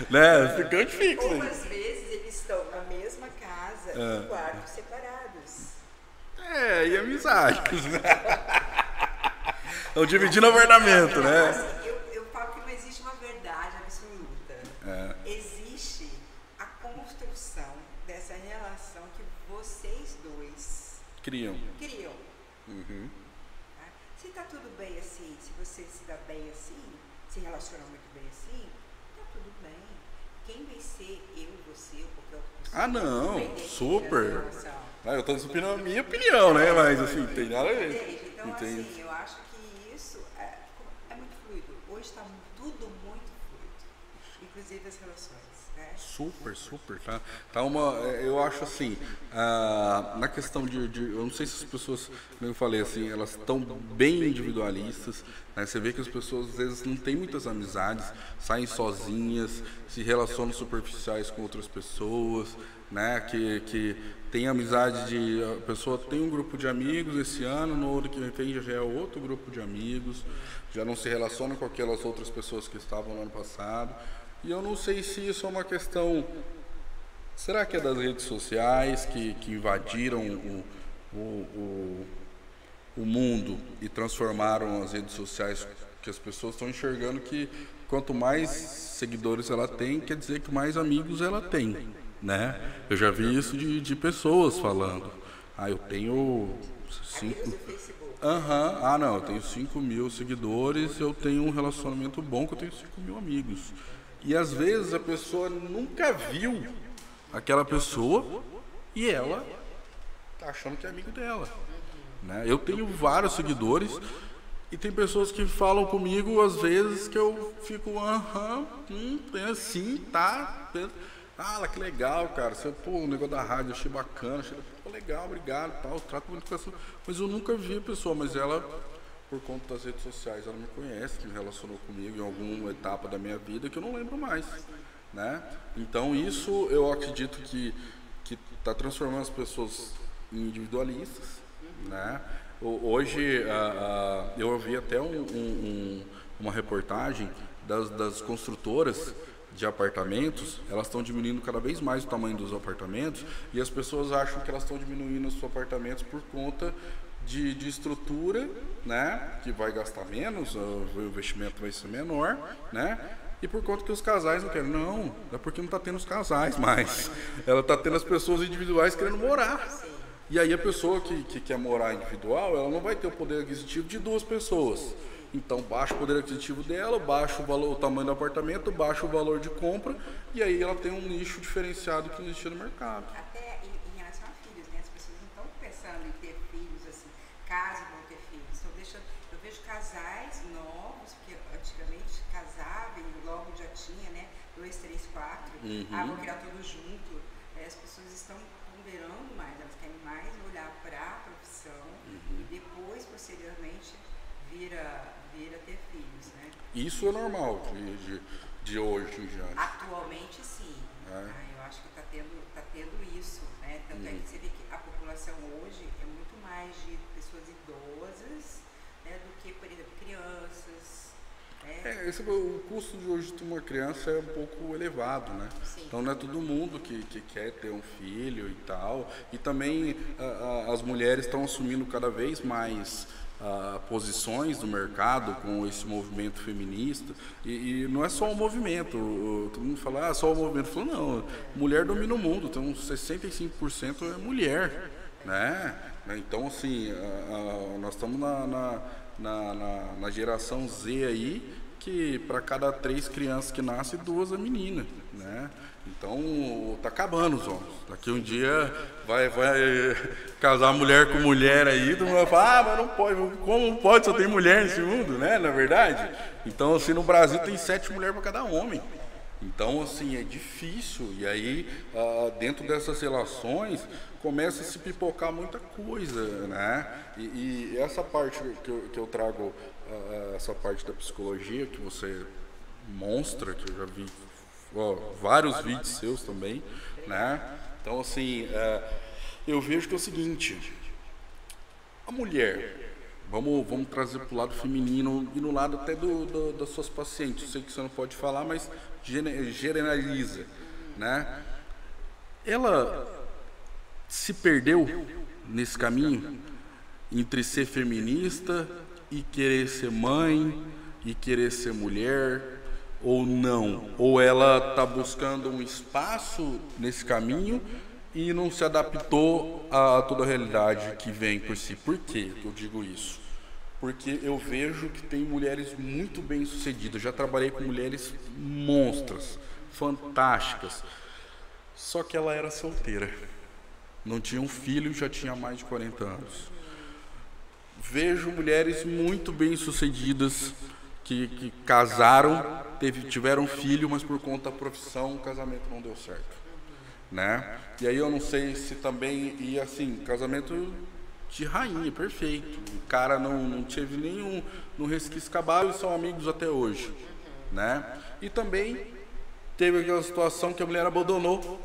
Né? Ficante fixo. Ou às vezes eles estão na mesma casa em quartos separados. E amizades, né? Estão dividindo o apartamento, né? Assim, eu falo que não existe uma verdade absoluta. Existe a construção dessa relação que vocês dois criam. Tá? Se tá tudo bem assim, se você se dá bem assim, se relaciona muito bem assim, tá tudo bem. Quem vai ser eu, você ou qualquer outra pessoa? Não, super. Eu tô discutindo a minha opinião, né? Mas assim, tem nada a ver. Então, assim, eu acho que isso é muito fluido. Hoje está tudo muito fluido. inclusive as relações, né? Super, super, tá? Eu acho assim, na questão eu não sei se as pessoas, como eu falei assim, elas estão bem individualistas, né? Você vê que as pessoas às vezes não têm muitas amizades, saem sozinhas, se relacionam superficiais com outras pessoas, né? Que tem amizade a pessoa tem um grupo de amigos esse ano, no outro que vem já é outro grupo de amigos, já não se relaciona com aquelas outras pessoas que estavam no ano passado. E eu não sei se isso é uma questão. Será que é das redes sociais que invadiram o mundo e transformaram as redes sociais? Que as pessoas estão enxergando que quanto mais seguidores ela tem, quer dizer que mais amigos ela tem, né? Eu já vi isso de pessoas falando. Eu tenho 5. Não, eu tenho 5.000 seguidores, eu tenho um relacionamento bom, que eu tenho 5.000 amigos. E às vezes a pessoa nunca viu aquela pessoa e ela tá achando que é amigo dela, né? Eu tenho vários seguidores e tem pessoas que falam comigo às vezes que eu fico, assim, tá? Que legal, cara. Você, o negócio da rádio, achei bacana, legal, obrigado, tal, trato muito com essa. Mas eu nunca vi a pessoa, mas ela, por conta das redes sociais, ela me conhece, que me relacionou comigo em alguma etapa da minha vida que eu não lembro mais, né? Então isso eu acredito que está transformando as pessoas em individualistas, né? Hoje eu vi até uma reportagem das construtoras de apartamentos, elas estão diminuindo cada vez mais o tamanho dos apartamentos e as pessoas acham que elas estão diminuindo os apartamentos por conta de estrutura, né, que vai gastar menos, o investimento vai ser menor, né, e por conta que os casais não querem. Não, é porque não está tendo os casais mais, ela está tendo as pessoas individuais querendo morar. E aí a pessoa que quer morar individual, ela não vai ter o poder aquisitivo de 2 pessoas. Então baixa o poder aquisitivo dela, baixa o tamanho do apartamento, baixa o valor de compra, e aí ela tem um nicho diferenciado que não existia no mercado. Até em relação a filhos, né? As pessoas não estão pensando em ter filhos, assim, caso vão ter filhos. Então eu vejo casais novos, porque antigamente casavam e logo já tinha, né? 2, 3, 4, vão criar tudo junto. As pessoas estão ponderando mais, elas querem mais olhar para a profissão e depois, posteriormente, vira ter filhos, né? Isso é normal de hoje já. Atualmente sim. Eu acho que está tendo isso, né? Tanto é que você vê que a população hoje é muito mais de pessoas idosas, né, do que, por exemplo, crianças. Né? O custo de hoje de uma criança é um pouco elevado, né? Sim. Então não é todo mundo que quer ter um filho e tal. E também as mulheres estão assumindo cada vez mais posições no mercado com esse movimento feminista e não é só o movimento, todo mundo fala, só o movimento. Falo, não, mulher domina o mundo, então 65% é mulher, né? Então assim, nós estamos na geração Z aí, que para cada 3 crianças que nascem, 2 é menina, né? Então tá acabando os homens. Daqui um dia vai casar mulher com mulher aí, todo mundo vai falar, mas não pode, como pode, só tem mulher nesse mundo, né? Na verdade. Então assim, no Brasil tem 7 mulheres para cada homem. Então assim, é difícil. E aí, dentro dessas relações, começa a se pipocar muita coisa, né? E essa parte que eu trago, essa parte da psicologia que você mostra, que eu já vi vários vídeos seus também, né? Então assim, eu vejo que é o seguinte: a mulher, vamos trazer para o lado feminino e no lado até das suas pacientes. Eu sei que você não pode falar, mas generaliza, né? Ela se perdeu nesse caminho entre ser feminista e querer ser mãe e querer ser mulher, ou não? Ou ela está buscando um espaço nesse caminho e não se adaptou a toda a realidade que vem por si? Por que eu digo isso? Porque eu vejo que tem mulheres muito bem sucedidas. Já trabalhei com mulheres monstras, fantásticas, só que ela era solteira, não tinha um filho e já tinha mais de 40 anos. Vejo mulheres muito bem sucedidas que casaram, tiveram filho, mas por conta da profissão o casamento não deu certo, né? E aí eu não sei se também, e assim, casamento de rainha, perfeito. O cara não teve nenhum resquício cabal e são amigos até hoje, né? E também teve aquela situação que a mulher abandonou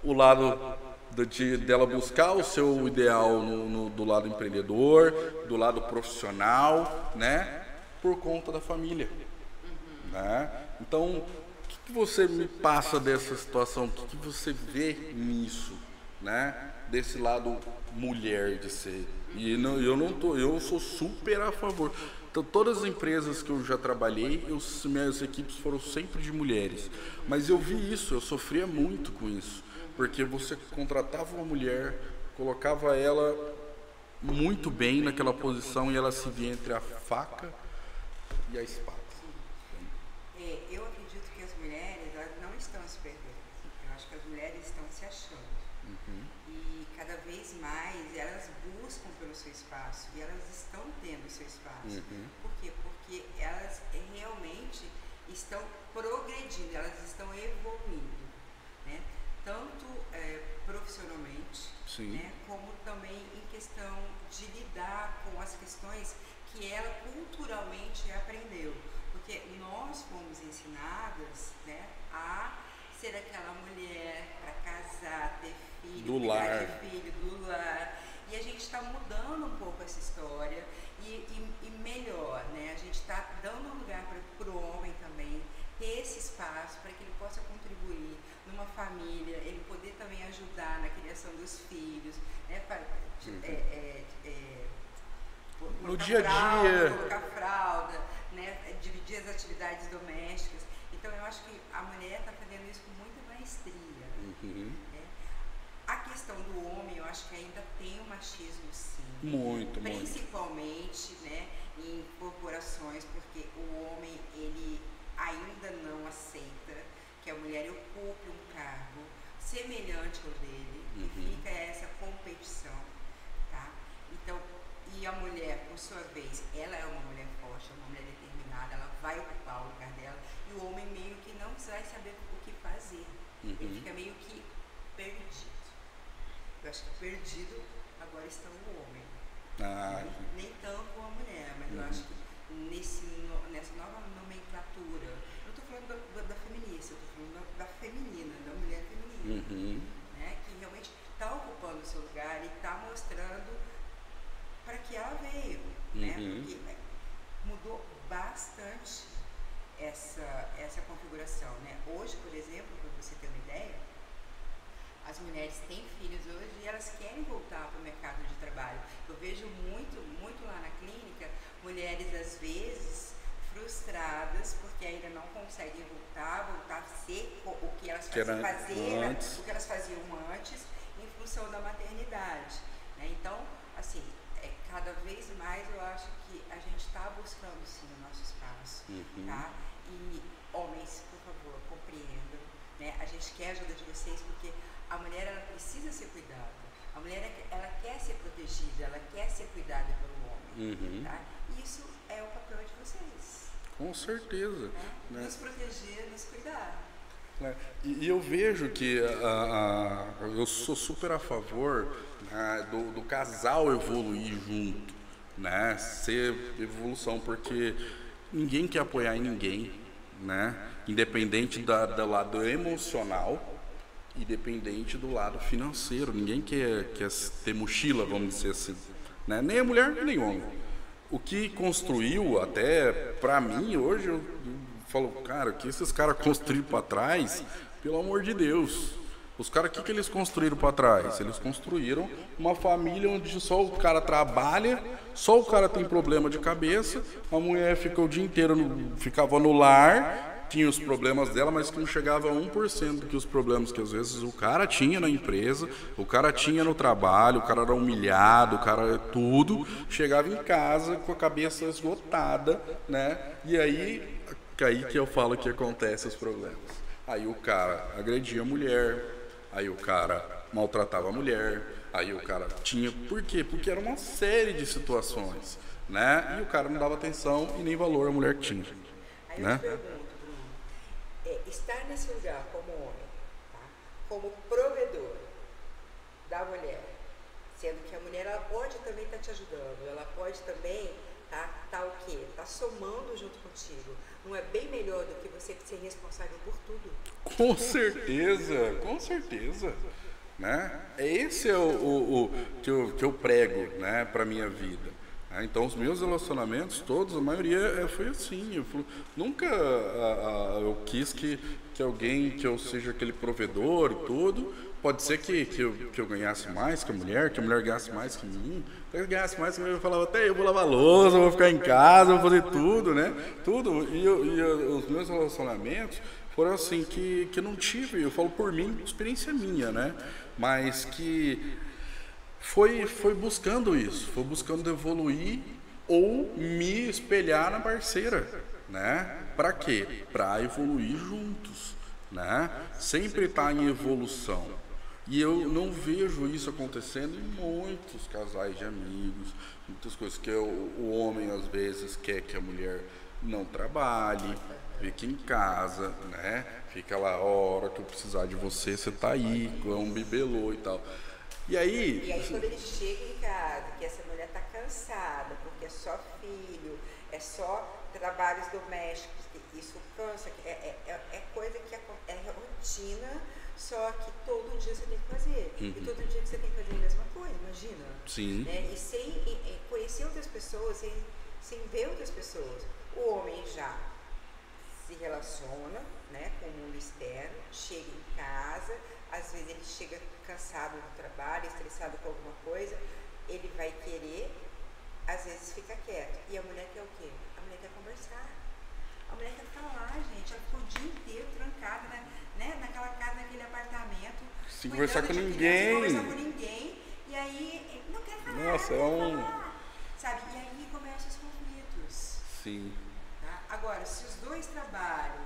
o lado dela buscar o seu ideal do lado empreendedor, do lado profissional, né? Por conta da família, né? Então, o que você me passa dessa situação? O que você vê nisso, né? Desse lado mulher de ser. E eu sou super a favor. Então, todas as empresas que eu já trabalhei, minhas equipes foram sempre de mulheres. Mas eu vi isso, eu sofria muito com isso. Porque você contratava uma mulher, colocava ela muito bem naquela posição e ela se via entre a faca e a espada. Eu acredito que as mulheres, elas não estão se perdendo. Eu acho que as mulheres estão se achando. E cada vez mais elas buscam pelo seu espaço e elas estão tendo o seu espaço. Por quê? Porque elas realmente estão progredindo, elas estão evoluindo, né? Tanto profissionalmente, né, como também em questão de lidar com as questões que ela culturalmente aprendeu. Porque nós fomos ensinadas, né, a ser aquela mulher para casar, ter filho, do lar. Filho, do lar. E a gente está mudando um pouco essa história e melhor, né? A gente está dando lugar para o homem também ter esse espaço para que ele possa contribuir numa família, ele poder também ajudar na criação dos filhos, né? No dia a dia. Colocar fralda, né? Dividir as atividades domésticas. Então eu acho que a mulher está fazendo isso com muita maestria. Né? A questão do homem, eu acho que ainda tem um machismo, sim. Muito, principalmente, né, em corporações, porque o homem, ele ainda não aceita que a mulher ocupe um cargo semelhante ao dele, e fica essa competição, tá? Então, e a mulher, por sua vez, ela é uma mulher forte, é uma mulher determinada, ela vai ocupar o lugar dela, e o homem meio que não vai saber o que fazer. Ele fica meio que perdido. Eu acho que perdido agora está o homem. Nem tanto a mulher, mas eu acho que nessa nova nomenclatura, eu não estou falando da feminista, eu estou falando da feminina, da mulher feminina, né, que realmente está ocupando o seu lugar e está mostrando para que ela veio, né, porque mudou bastante essa configuração, né. Hoje, por exemplo, para você ter uma ideia, as mulheres têm filhos hoje e elas querem voltar para o mercado de trabalho. Eu vejo muito lá na clínica, mulheres às vezes frustradas porque ainda não conseguem voltar a ser o que elas o que elas faziam antes em função da maternidade, né? Então, assim, cada vez mais eu acho que a gente está buscando sim o nosso espaço, tá? E homens, por favor, compreendam, né? A gente quer a ajuda de vocês porque a mulher, ela precisa ser cuidada. A mulher, ela quer ser protegida, ela quer ser cuidada pelo homem, tá? E isso é o papel de vocês. Com certeza. Né? Nos proteger, nos cuidar. E eu vejo que eu sou super a favor, né, do casal evoluir junto, né? Ser evolução, porque ninguém quer apoiar em ninguém, né? Independente do lado emocional, independente do lado financeiro. Ninguém quer ter mochila, vamos dizer assim, né? Nem a mulher, nem o homem. O que construiu, até pra mim, hoje, eu falo, cara, o que esses caras construíram pra trás, pelo amor de Deus. Os caras, o que eles construíram pra trás? Eles construíram uma família onde só o cara trabalha, só o cara tem problema de cabeça, a mulher fica o dia inteiro, ficava no lar, tinha os problemas dela, mas que não chegava a 1% do que os problemas que às vezes o cara tinha na empresa, o cara tinha no trabalho, o cara era humilhado, o cara tudo, chegava em casa com a cabeça esgotada, né? E aí que eu falo que acontece os problemas. Aí o cara agredia a mulher, aí o cara maltratava a mulher, aí o cara tinha... Por quê? Porque era uma série de situações, né? E o cara não dava atenção e nem valor a mulher tinha, Aí eu né? te pergunto, Bruno, estar nesse lugar como homem, tá? Como provedor da mulher, sendo que a mulher ela pode também estar te ajudando, ela pode também tá o quê? Tá somando junto contigo. Não é bem melhor do que você ser responsável por tudo? Com certeza, com certeza. Né? Esse é o que eu prego, né, para minha vida. Então, os meus relacionamentos, todos, a maioria foi assim. Nunca eu quis que alguém, que eu seja aquele provedor e tudo. Pode ser que eu ganhasse mais que a mulher ganhasse mais que mim. Se eu ganhasse mais que mim, eu falava, até eu vou lavar louça, vou ficar em casa, vou fazer tudo, né? Tudo. E os meus relacionamentos foram assim, que não tive, eu falo por mim, experiência minha, né? Mas que foi buscando isso, foi buscando evoluir ou me espelhar na parceira, né? Para quê? Para evoluir juntos, né? Sempre estar em evolução. E eu não vejo isso acontecendo em muitos casais de amigos, muitas coisas que o homem às vezes quer que a mulher não trabalhe, fique em casa, né? Fica lá, a hora que eu precisar de você, você tá aí, é um bibelô e tal. E aí Quando ele chega em casa, que essa mulher tá cansada, porque é só filho, é só trabalhos domésticos, isso cansa, é coisa que é rotina, só que todo dia você tem que fazer. E todo dia que você tem que fazer a mesma coisa, imagina. Sim. Né? E sem conhecer outras pessoas, sem ver outras pessoas. O homem já se relaciona, né, com o mundo externo, chega em casa, às vezes ele chega cansado do trabalho, estressado com alguma coisa, ele vai querer, às vezes fica quieto. E a mulher quer o quê? A mulher quer conversar. A mulher quer ficar lá, gente, ela ficou o dia inteiro trancada, né, naquela casa, naquele apartamento, sem conversar com ninguém. E aí não quer falar. Nossa, falar, sabe? E aí começam os conflitos. Sim. Tá? Agora, se os dois trabalham,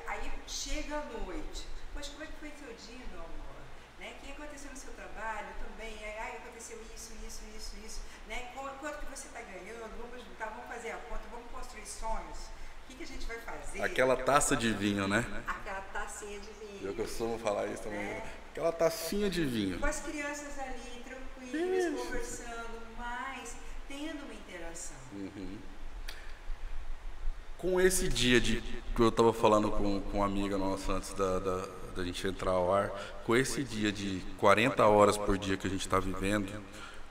aí chega a noite, poxa, como é que foi seu dia, meu amor? Né? O que aconteceu no seu trabalho também? Aí aconteceu isso, né? Quanto que você está ganhando? Vamos juntar, vamos fazer a conta, vamos construir sonhos. O que a gente vai fazer? Aquela taça de vinho, né? Aquela tacinha de vinho. Eu costumo falar isso também. Aquela tacinha de vinho. Com as crianças ali, tranquilas, conversando, mas tendo uma interação. Com esse dia que eu estava falando com uma amiga nossa antes da gente entrar ao ar, com esse dia de 40 horas por dia que a gente está vivendo,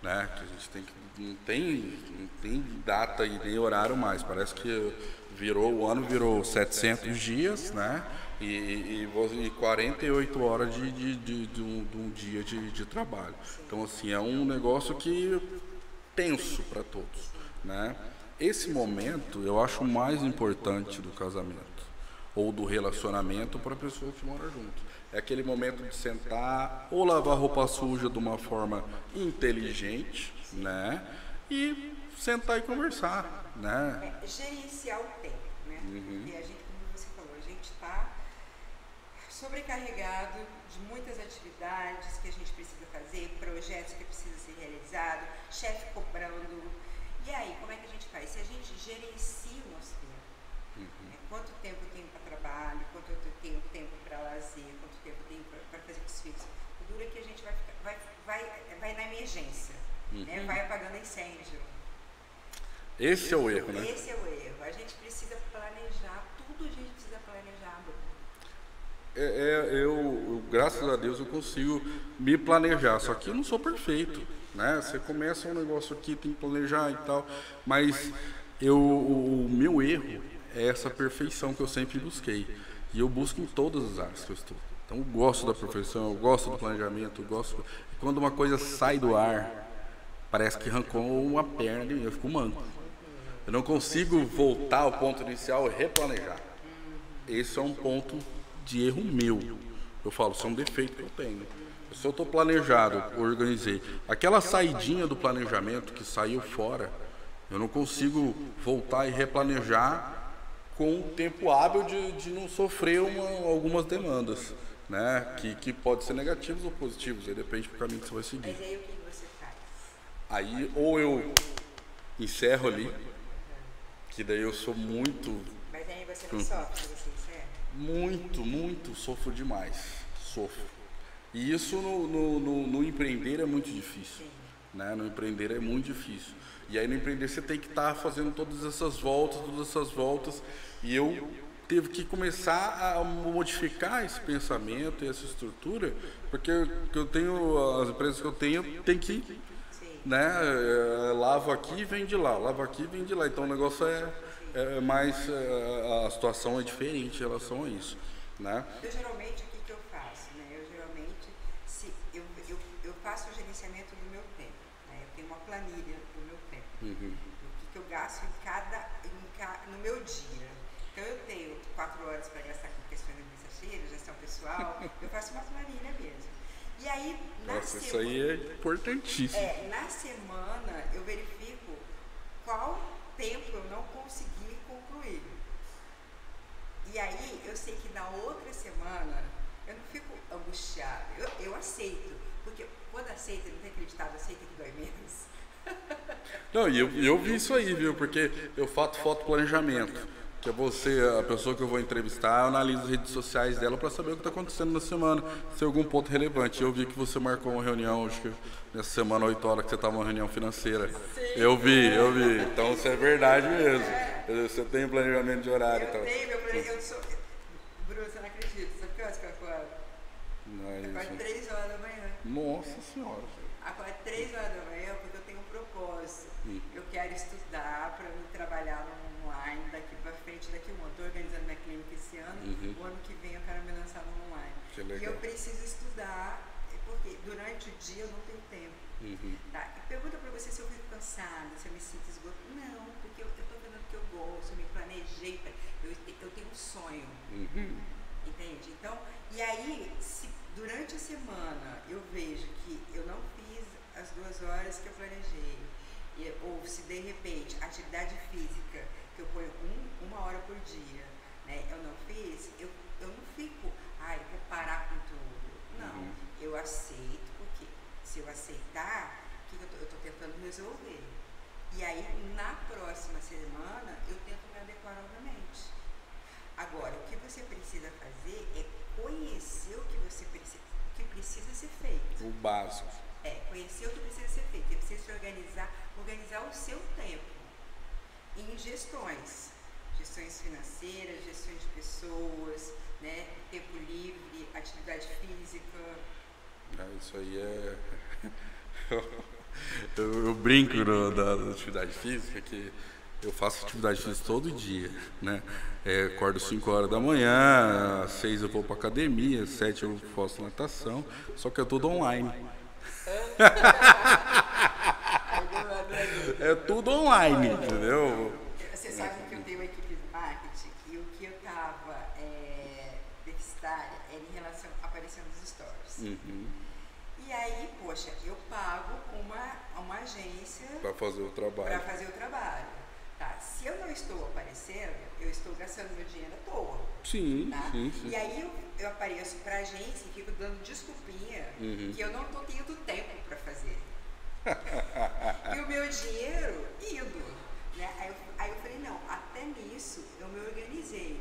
né? Que a gente não tem data e nem horário mais. Parece que o ano virou 700 dias, né? E 48 horas de um dia de trabalho. Então, assim, é um negócio que tenso para todos, né? Esse momento eu acho o mais importante do casamento ou do relacionamento para a pessoa que mora junto. É aquele momento de sentar ou lavar roupa suja de uma forma inteligente, né? E sentar e conversar, né? Gerenciar o tempo, né? Porque a gente, como você falou, a gente está sobrecarregado de muitas atividades que a gente precisa fazer, projetos que precisam ser realizados, chefe cobrando. E aí, como é que a gente faz? Se a gente gerencia o nosso tempo, quanto tempo eu tenho para trabalho, quanto eu tenho tempo para lazer, quanto tempo eu tenho para fazer com os filhos, o duro é que a gente vai na emergência, né? Vai apagando incêndio. Esse é o erro, né? Esse é o erro. A gente precisa planejar, tudo a gente precisa planejar. Eu, graças a Deus, eu consigo me planejar, só que eu não sou perfeito, né? Você começa um negócio aqui, tem que planejar e tal, mas o meu erro é essa perfeição que eu sempre busquei, e eu busco em todas as áreas que eu estou. Então eu gosto da perfeição, eu gosto do planejamento, eu gosto... Quando uma coisa sai do ar, parece que arrancou uma perna de mim, eu fico manco. Eu não consigo voltar ao ponto inicial e replanejar. Esse é um ponto de erro meu. Eu falo, isso é um defeito que eu tenho. Se eu estou planejado, organizei. Aquela saidinha do planejamento que saiu fora, eu não consigo voltar e replanejar com o tempo hábil de não sofrer algumas demandas, né? Que pode ser negativos ou positivos, aí depende do caminho que você vai seguir. Mas aí o que você faz? Aí ou eu encerro ali, que daí eu sou muito... Mas aí você não sofre, você encerra? Muito, sofro demais, sofro. E isso no empreender é muito difícil, né? No empreender é muito difícil. E aí no empreender você tem que estar fazendo todas essas voltas, e eu tive que começar a modificar esse pensamento e essa estrutura, porque eu tenho, as empresas que eu tenho, tem que, né, lavo aqui e vende lá, então o negócio é mais, a situação é diferente em relação a isso, né? Eu geralmente, o que eu faço, né? Eu geralmente, eu faço o gerenciamento do meu tempo, né? Eu tenho uma planilha do meu tempo, o que eu gasto no meu dia. Então eu tenho 4 horas para gastar com questões administrativas, gestão pessoal, eu faço uma planilha mesmo. E aí, isso aí é importantíssimo. Na semana eu verifico qual tempo eu não consegui concluir. E aí eu sei que na outra semana eu não fico angustiada, eu aceito, porque quando aceito, não tem acreditado, aceita que dói menos. Não, e eu vi isso aí, viu? Porque eu faço fotoplanejamento, que é a pessoa que eu vou entrevistar, eu analiso as redes sociais dela para saber o que está acontecendo na semana, se é algum ponto relevante. Eu vi que você marcou uma reunião, acho que nessa semana, 8 horas, que você estava numa reunião financeira. Sim. Eu vi. Então isso é verdade mesmo. Você tem planejamento de horário. Eu tenho meu planejamento. Eu sou... Bruno, você não acredita. Sabe que horas que eu acordo? Eu acordo 3 horas da manhã. Nossa Senhora. Acordo 3 horas da manhã porque eu tenho um propósito. Eu quero estudar para me trabalhar no online daqui para frente, daqui a um ano. Estou organizando minha clínica esse ano. O ano que vem eu quero me lançar no online. Que legal. E eu preciso estudar, porque durante o dia eu não tenho tempo. Tá? E pergunta para você se eu fico cansada, se eu me sinto esgotada. Não, porque eu estou fazendo o que eu gosto, eu me planejei, eu tenho um sonho. Entende? Então, e aí, se durante a semana eu vejo que eu não fiz as 2 horas que eu planejei, ou se de repente atividade física, que eu ponho 1 hora por dia, né, eu não fiz, eu não fico, eu vou parar com tudo. Não, eu aceito, porque se eu aceitar, o que eu estou tentando resolver? E aí, na próxima semana, eu tento me adequar novamente. Agora, o que você precisa fazer é conhecer o que você precisa, o que precisa ser feito. O básico. Conhecer o que precisa ser feito. Você precisa se organizar o seu tempo em gestões financeiras, gestões de pessoas, né, tempo livre, atividade física. Isso aí é... eu brinco da atividade física, que eu faço atividade física todo dia, né? Acordo 5 horas da manhã, às 6 eu vou para academia, às 7 eu faço natação, só que é tudo online. É tudo online, entendeu? Você sabe que eu tenho uma equipe de marketing e o que eu estava deficitária era em relação a aparecer nos stories. E aí, poxa, eu pago uma agência para fazer o trabalho. Tá? Se eu não estou aparecendo, eu estou gastando meu dinheiro à toa. Sim, tá? sim. E aí eu apareço para a agência e fico dando desculpinha que eu não estou tendo tempo para fazer. E o meu dinheiro indo. Né? Aí eu falei, não, até nisso eu me organizei.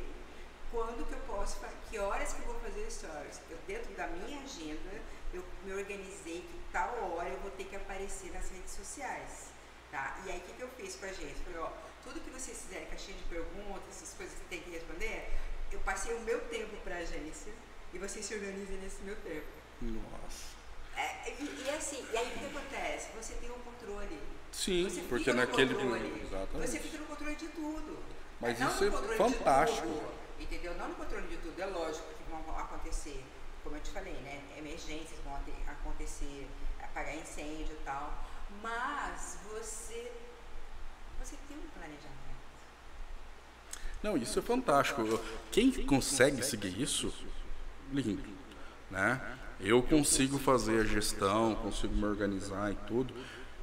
Quando que eu posso, que horas que eu vou fazer stories? Eu, dentro da minha agenda, eu me organizei que tal hora eu vou ter que aparecer nas redes sociais. Tá? E aí o que eu fiz com a agência? Falei, tudo que vocês fizerem, caixinha de perguntas, essas coisas que tem que responder, eu passei o meu tempo para a agência e vocês se organizem nesse meu tempo. Nossa. E assim, e aí o que acontece? Você tem um controle. Sim, porque naquele... Exatamente. Você fica no controle de tudo. Mas não isso é fantástico. Tudo, entendeu? Não no controle de tudo. É lógico que vão acontecer, como eu te falei, né? Emergências vão acontecer, apagar incêndio e tal. Mas você tem um planejamento. Não, isso é fantástico. Quem consegue seguir isso, lindo, né? Eu consigo fazer a gestão, consigo me organizar e tudo,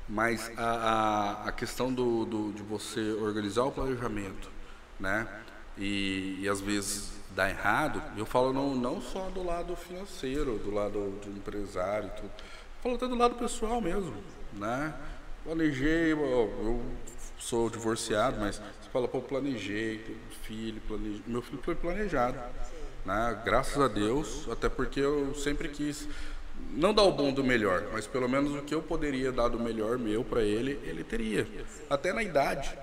mas a questão de você organizar o planejamento, né? E às vezes dá errado, eu falo não só do lado financeiro, do lado do empresário e tudo, eu falo até do lado pessoal mesmo, né? Planejei, eu sou divorciado, mas você fala, pô, planejei, teve filho, meu filho foi planejado, né? Graças a Deus, até porque eu sempre quis não dar o bom do melhor, mas pelo menos o que eu poderia dar do melhor meu para ele, ele teria, até na idade,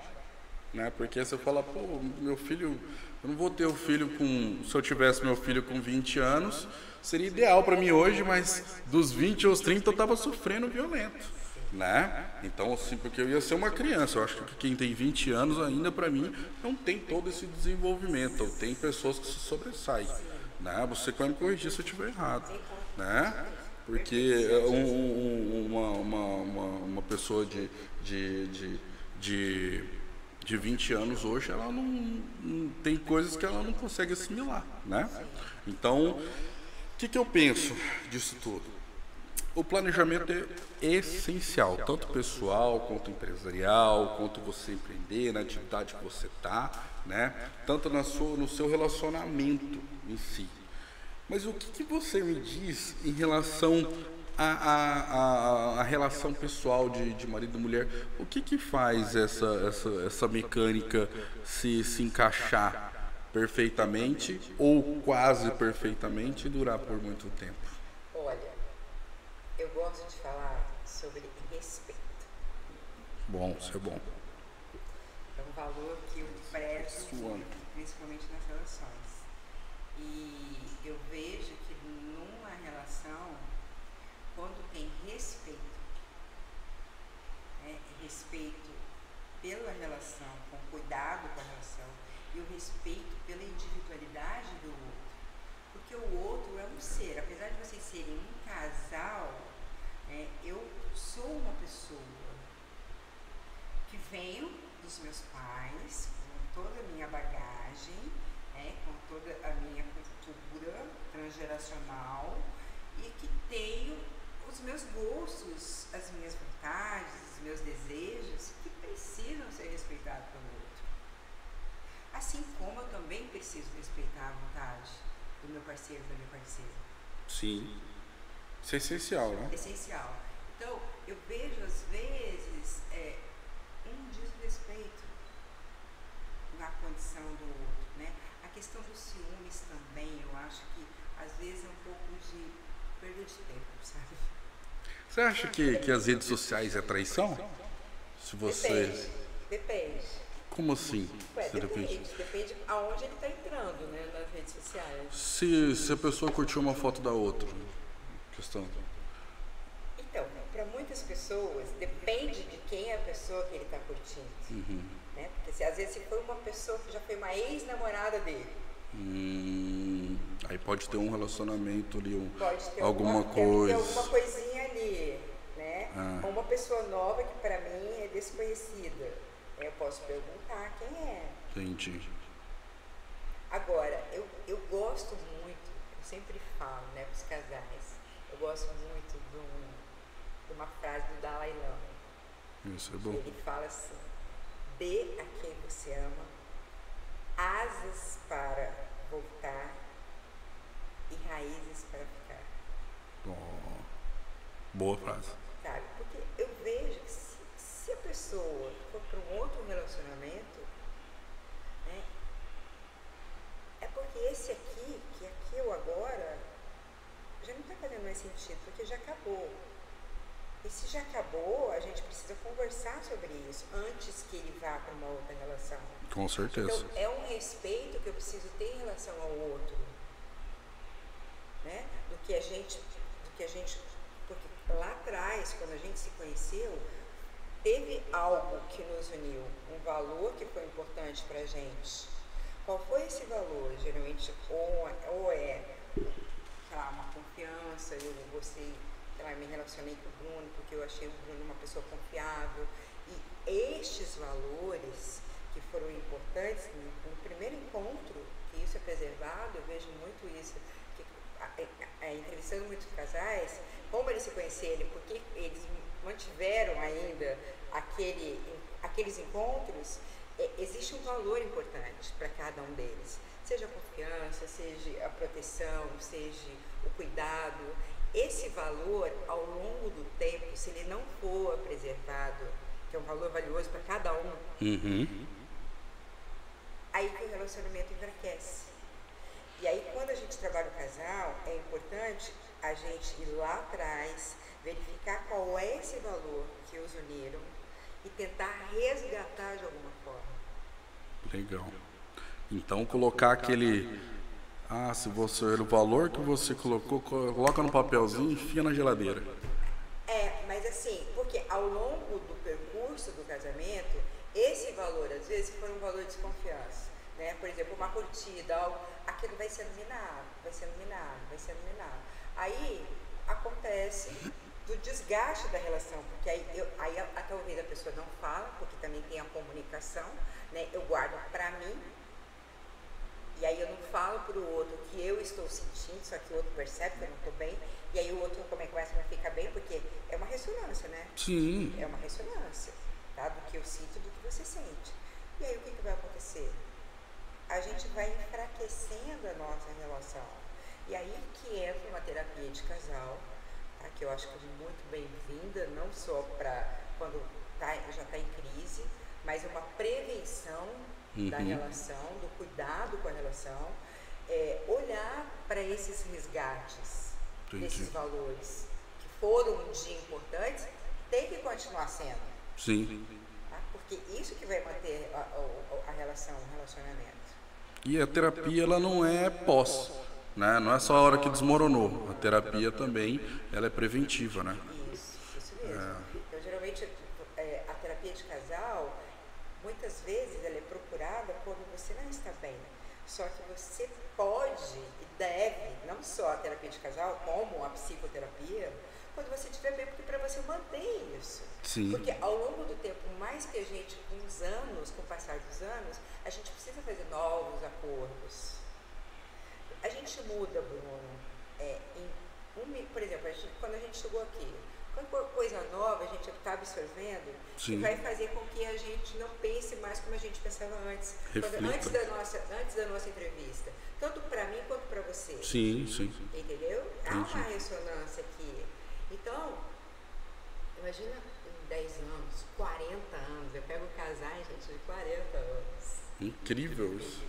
né? Porque você fala, pô, meu filho, eu não vou ter o filho se eu tivesse meu filho com 20 anos, seria ideal para mim hoje, mas dos 20 aos 30 eu estava sofrendo violento, né? Então, assim, porque eu ia ser uma criança. Eu acho que quem tem 20 anos ainda, para mim, não tem todo esse desenvolvimento. Tem pessoas que se sobressaem, né? Você vai me corrigir se eu estiver errado, né? Porque uma pessoa de 20 anos hoje, ela não tem coisas que ela não consegue assimilar, né? Então, o que eu penso disso tudo? O planejamento é essencial, tanto pessoal, quanto empresarial, quanto você empreender, na atividade que você está, né? Tanto no seu relacionamento em si. Mas o que você me diz em relação à relação pessoal de marido e mulher? O que faz essa mecânica se encaixar perfeitamente ou quase perfeitamente e durar por muito tempo? Olha, eu gosto de falar sobre respeito. Bom, isso é bom. É um valor que eu prezo, principalmente nas relações. E eu vejo que numa relação, quando tem respeito, né, respeito pela relação, com cuidado com a relação, e o respeito pela individualidade do outro. Porque o outro é um ser, apesar de vocês serem um casal, eu sou uma pessoa que venho dos meus pais, com toda a minha bagagem, com toda a minha cultura transgeracional e que tenho os meus gostos, as minhas vontades, os meus desejos que precisam ser respeitados pelo outro. Assim como eu também preciso respeitar a vontade do meu parceiro, da minha parceira. Sim. Isso é essencial, né? Essencial. Então, eu vejo às vezes um desrespeito na condição do outro, né? A questão dos ciúmes também, eu acho que às vezes é um pouco de perda de tempo, sabe? Você acha que as redes sociais é traição? Se você... Depende. Como assim? Depende aonde ele está entrando, né, nas redes sociais. Se a pessoa curtiu uma foto da outra, questão. Então, para muitas pessoas, depende de quem é a pessoa que ele está curtindo. Uhum. Né? Porque às vezes se foi uma pessoa que já foi uma ex-namorada dele. Aí pode ter um relacionamento ali, pode ter alguma coisa. Tem alguma coisinha ali, né? Ou uma pessoa nova que para mim é desconhecida. Eu posso perguntar quem é. Entendi. Agora, eu gosto muito, eu sempre falo, né, para os casais, eu gosto muito de uma frase do Dalai Lama. Isso é bom. Ele fala assim: dê a quem você ama asas para voltar e raízes para ficar. Oh, boa frase. Sabe? Porque eu vejo que se a pessoa for para um outro relacionamento, né, é porque esse aqui, que aqui eu agora, já não está fazendo mais sentido, porque já acabou. E se já acabou, a gente precisa conversar sobre isso antes que ele vá para uma outra relação. Com certeza. Então, é um respeito que eu preciso ter em relação ao outro, né? Do que a gente, porque lá atrás, quando a gente se conheceu, teve algo que nos uniu, um valor que foi importante para a gente. Qual foi esse valor? Geralmente, ou é, sei lá, uma confiança, eu gostei, sei lá, me relacionei com o Bruno, porque eu achei o Bruno uma pessoa confiável. E estes valores que foram importantes no primeiro encontro, que isso é preservado, eu vejo muito isso, que, entrevistando muitos casais, como eles se conheceram, porque eles mantiveram ainda aqueles encontros, existe um valor importante para cada um deles, seja a confiança, seja a proteção, seja o cuidado. Esse valor, ao longo do tempo, se ele não for preservado, que que é um valor valioso para cada um, aí que o relacionamento enfraquece. E aí, quando a gente trabalha o casal, é importante a gente ir lá atrás, verificar qual é esse valor que os uniram e tentar resgatar de alguma forma. Legal. Então, colocar aquele... se você... O valor que você colocou, coloca no papelzinho e enfia na geladeira. Mas assim, porque ao longo do percurso do casamento, esse valor, às vezes, foi um valor de desconfiança. Né? Por exemplo, uma curtida, aquilo vai sendo minado. Aí acontece do desgaste da relação, porque aí talvez a pessoa não fala, porque também tem a comunicação, né? Eu guardo pra mim, e aí eu não falo pro outro que eu estou sentindo, só que o outro percebe que eu não estou bem, e aí o outro começa a ficar bem, porque é uma ressonância, né? Sim. É uma ressonância, tá? Do que eu sinto, do que você sente. E aí o que vai acontecer? A gente vai enfraquecendo a nossa relação. E aí que entra uma terapia de casal, tá? Que eu acho que é muito bem-vinda, não só para quando já está em crise, mas uma prevenção da relação, do cuidado com a relação, olhar para esses resgates, desses valores que foram um dia importantes, tem que continuar sendo. Sim. Tá? Porque isso que vai manter a relação, o relacionamento. E a terapia, ela não é pós, né? Não é só a hora que desmoronou. A terapia também, ela é preventiva, né? Isso mesmo. Então, geralmente, a terapia de casal, muitas vezes, ela é procurada quando você não está bem. Só que você pode e deve, não só a terapia de casal, como a psicoterapia, quando você estiver bem, porque para você manter isso. Sim. Porque ao longo do tempo, mais que a gente, com os anos, com o passar dos anos, a gente precisa fazer novos acordos. A gente muda, Bruno, por exemplo, quando a gente chegou aqui, qualquer coisa nova a gente está absorvendo, que vai fazer com que a gente não pense mais como a gente pensava antes. Antes da nossa entrevista. Tanto para mim quanto para você. Sim. Entendeu? Há uma ressonância aqui. Então, imagina em 10 anos, 40 anos, eu pego casais, gente, de 40 anos. Incrível isso.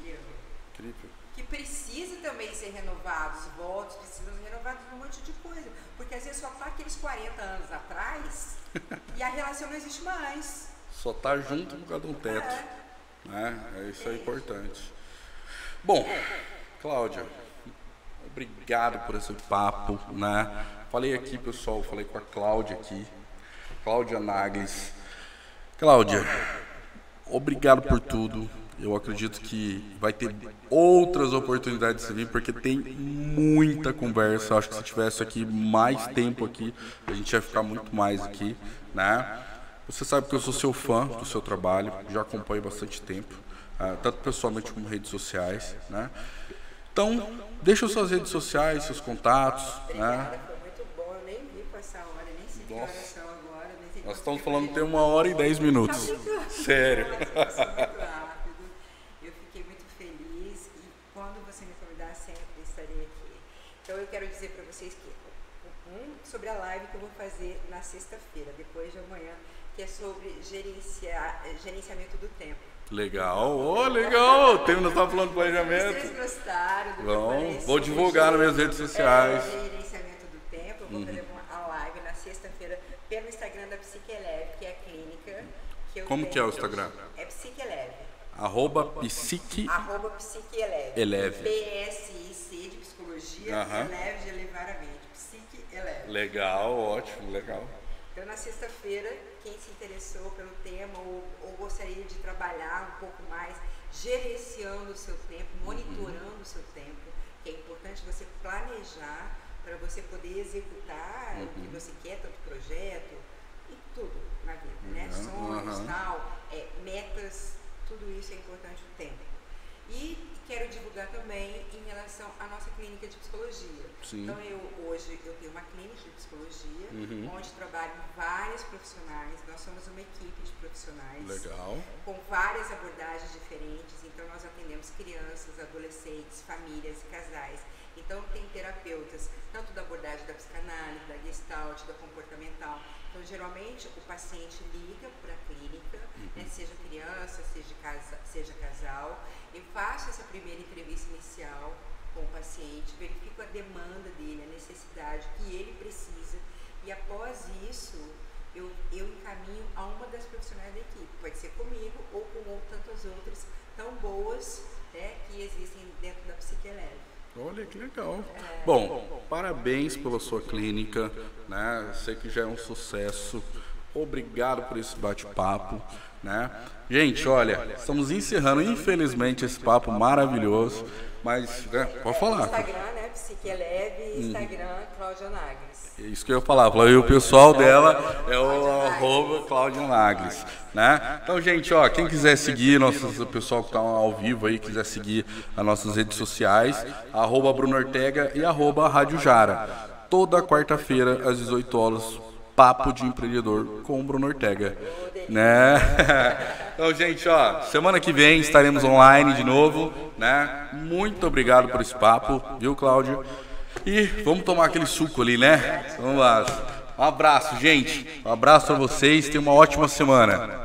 Incrível. Que precisa também ser renovados, votos precisam ser renovados um monte de coisa. Porque às vezes só está aqueles 40 anos atrás e a relação não existe mais. Só tá junto por causa de um teto. Isso é importante. Bom, Cláudia, obrigado por esse papo, né? Falei aqui, pessoal, falei com a Cláudia aqui, Cláudia Naglis. Cláudia, obrigado por tudo. Eu acredito que vai ter outras oportunidades de vir, porque tem muita conversa. Eu acho que se tivesse aqui mais tempo aqui, a gente ia ficar muito mais aqui, né? Você sabe que eu sou seu fã do seu trabalho, já acompanho bastante tempo, tanto pessoalmente como redes sociais, né? Então, deixa suas redes sociais, seus contatos, né? Foi muito bom, eu nem vi passar a hora, nem sei que horas são agora. Nós estamos falando tem 1h10 minutos. Sério. Então eu quero dizer para vocês que sobre a live que eu vou fazer na sexta-feira, depois de amanhã, que é sobre gerenciamento do tempo. Legal, legal! Nós estávamos falando de planejamento. Vocês gostaram do que eu falei? Vou divulgar nas minhas redes sociais. Gerenciamento do tempo, eu vou fazer uma live na sexta-feira pelo Instagram da Psiqueleve, que é a clínica que eu Como que é o Instagram? É Psiqueleve. @psiqueleve. PSIC de psicologia, eleve de elevar a mente. Psiqueleve. Legal, ótimo, legal. Então, na sexta-feira, quem se interessou pelo tema ou gostaria de trabalhar um pouco mais, gerenciando o seu tempo, monitorando o seu tempo, que é importante você planejar para você poder executar o que você quer, tanto projeto e tudo na vida, né? Sonhos, tal, metas, tudo isso é importante o tempo. E quero divulgar também em relação à nossa clínica de psicologia. Sim. Então, hoje eu tenho uma clínica de psicologia, onde trabalham vários profissionais. Nós somos uma equipe de profissionais. Legal. Com várias abordagens diferentes. Então, nós atendemos crianças, adolescentes, famílias, casais Então tem terapeutas, tanto da abordagem da psicanálise, da gestalt, da comportamental. Então geralmente o paciente liga para a clínica, né, seja criança, seja casal, eu faço essa primeira entrevista inicial com o paciente, verifico a demanda dele, a necessidade que ele precisa, e após isso eu encaminho a uma das profissionais da equipe, pode ser comigo ou com tantas outras tão boas, né, que existem dentro da Psique Leve. Olha que legal. Bom, parabéns pela sua clínica, né? Sei que já é um sucesso. Obrigado por esse bate-papo, né? Gente, olha, estamos encerrando, infelizmente, esse papo maravilhoso, mas pode falar. Instagram, né? Psique Leve, Instagram, Cláudia Nagres. Isso que eu ia falar, e o pessoal dela é o @Cláudia Nagres, né? Então, gente, ó, quem quiser seguir, o pessoal que está ao vivo aí, quiser seguir as nossas redes sociais, @Bruno Ortega e @Rádio Jara. Toda quarta-feira, às 18 horas, Papo de Empreendedor com o Bruno Ortega, né? Então, gente, ó, semana que vem estaremos online de novo, né? Muito obrigado por esse papo, viu, Cláudio? E vamos tomar aquele suco ali, né? Vamos lá. Um abraço, gente. Um abraço para vocês. Tenham uma ótima semana.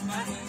Maria.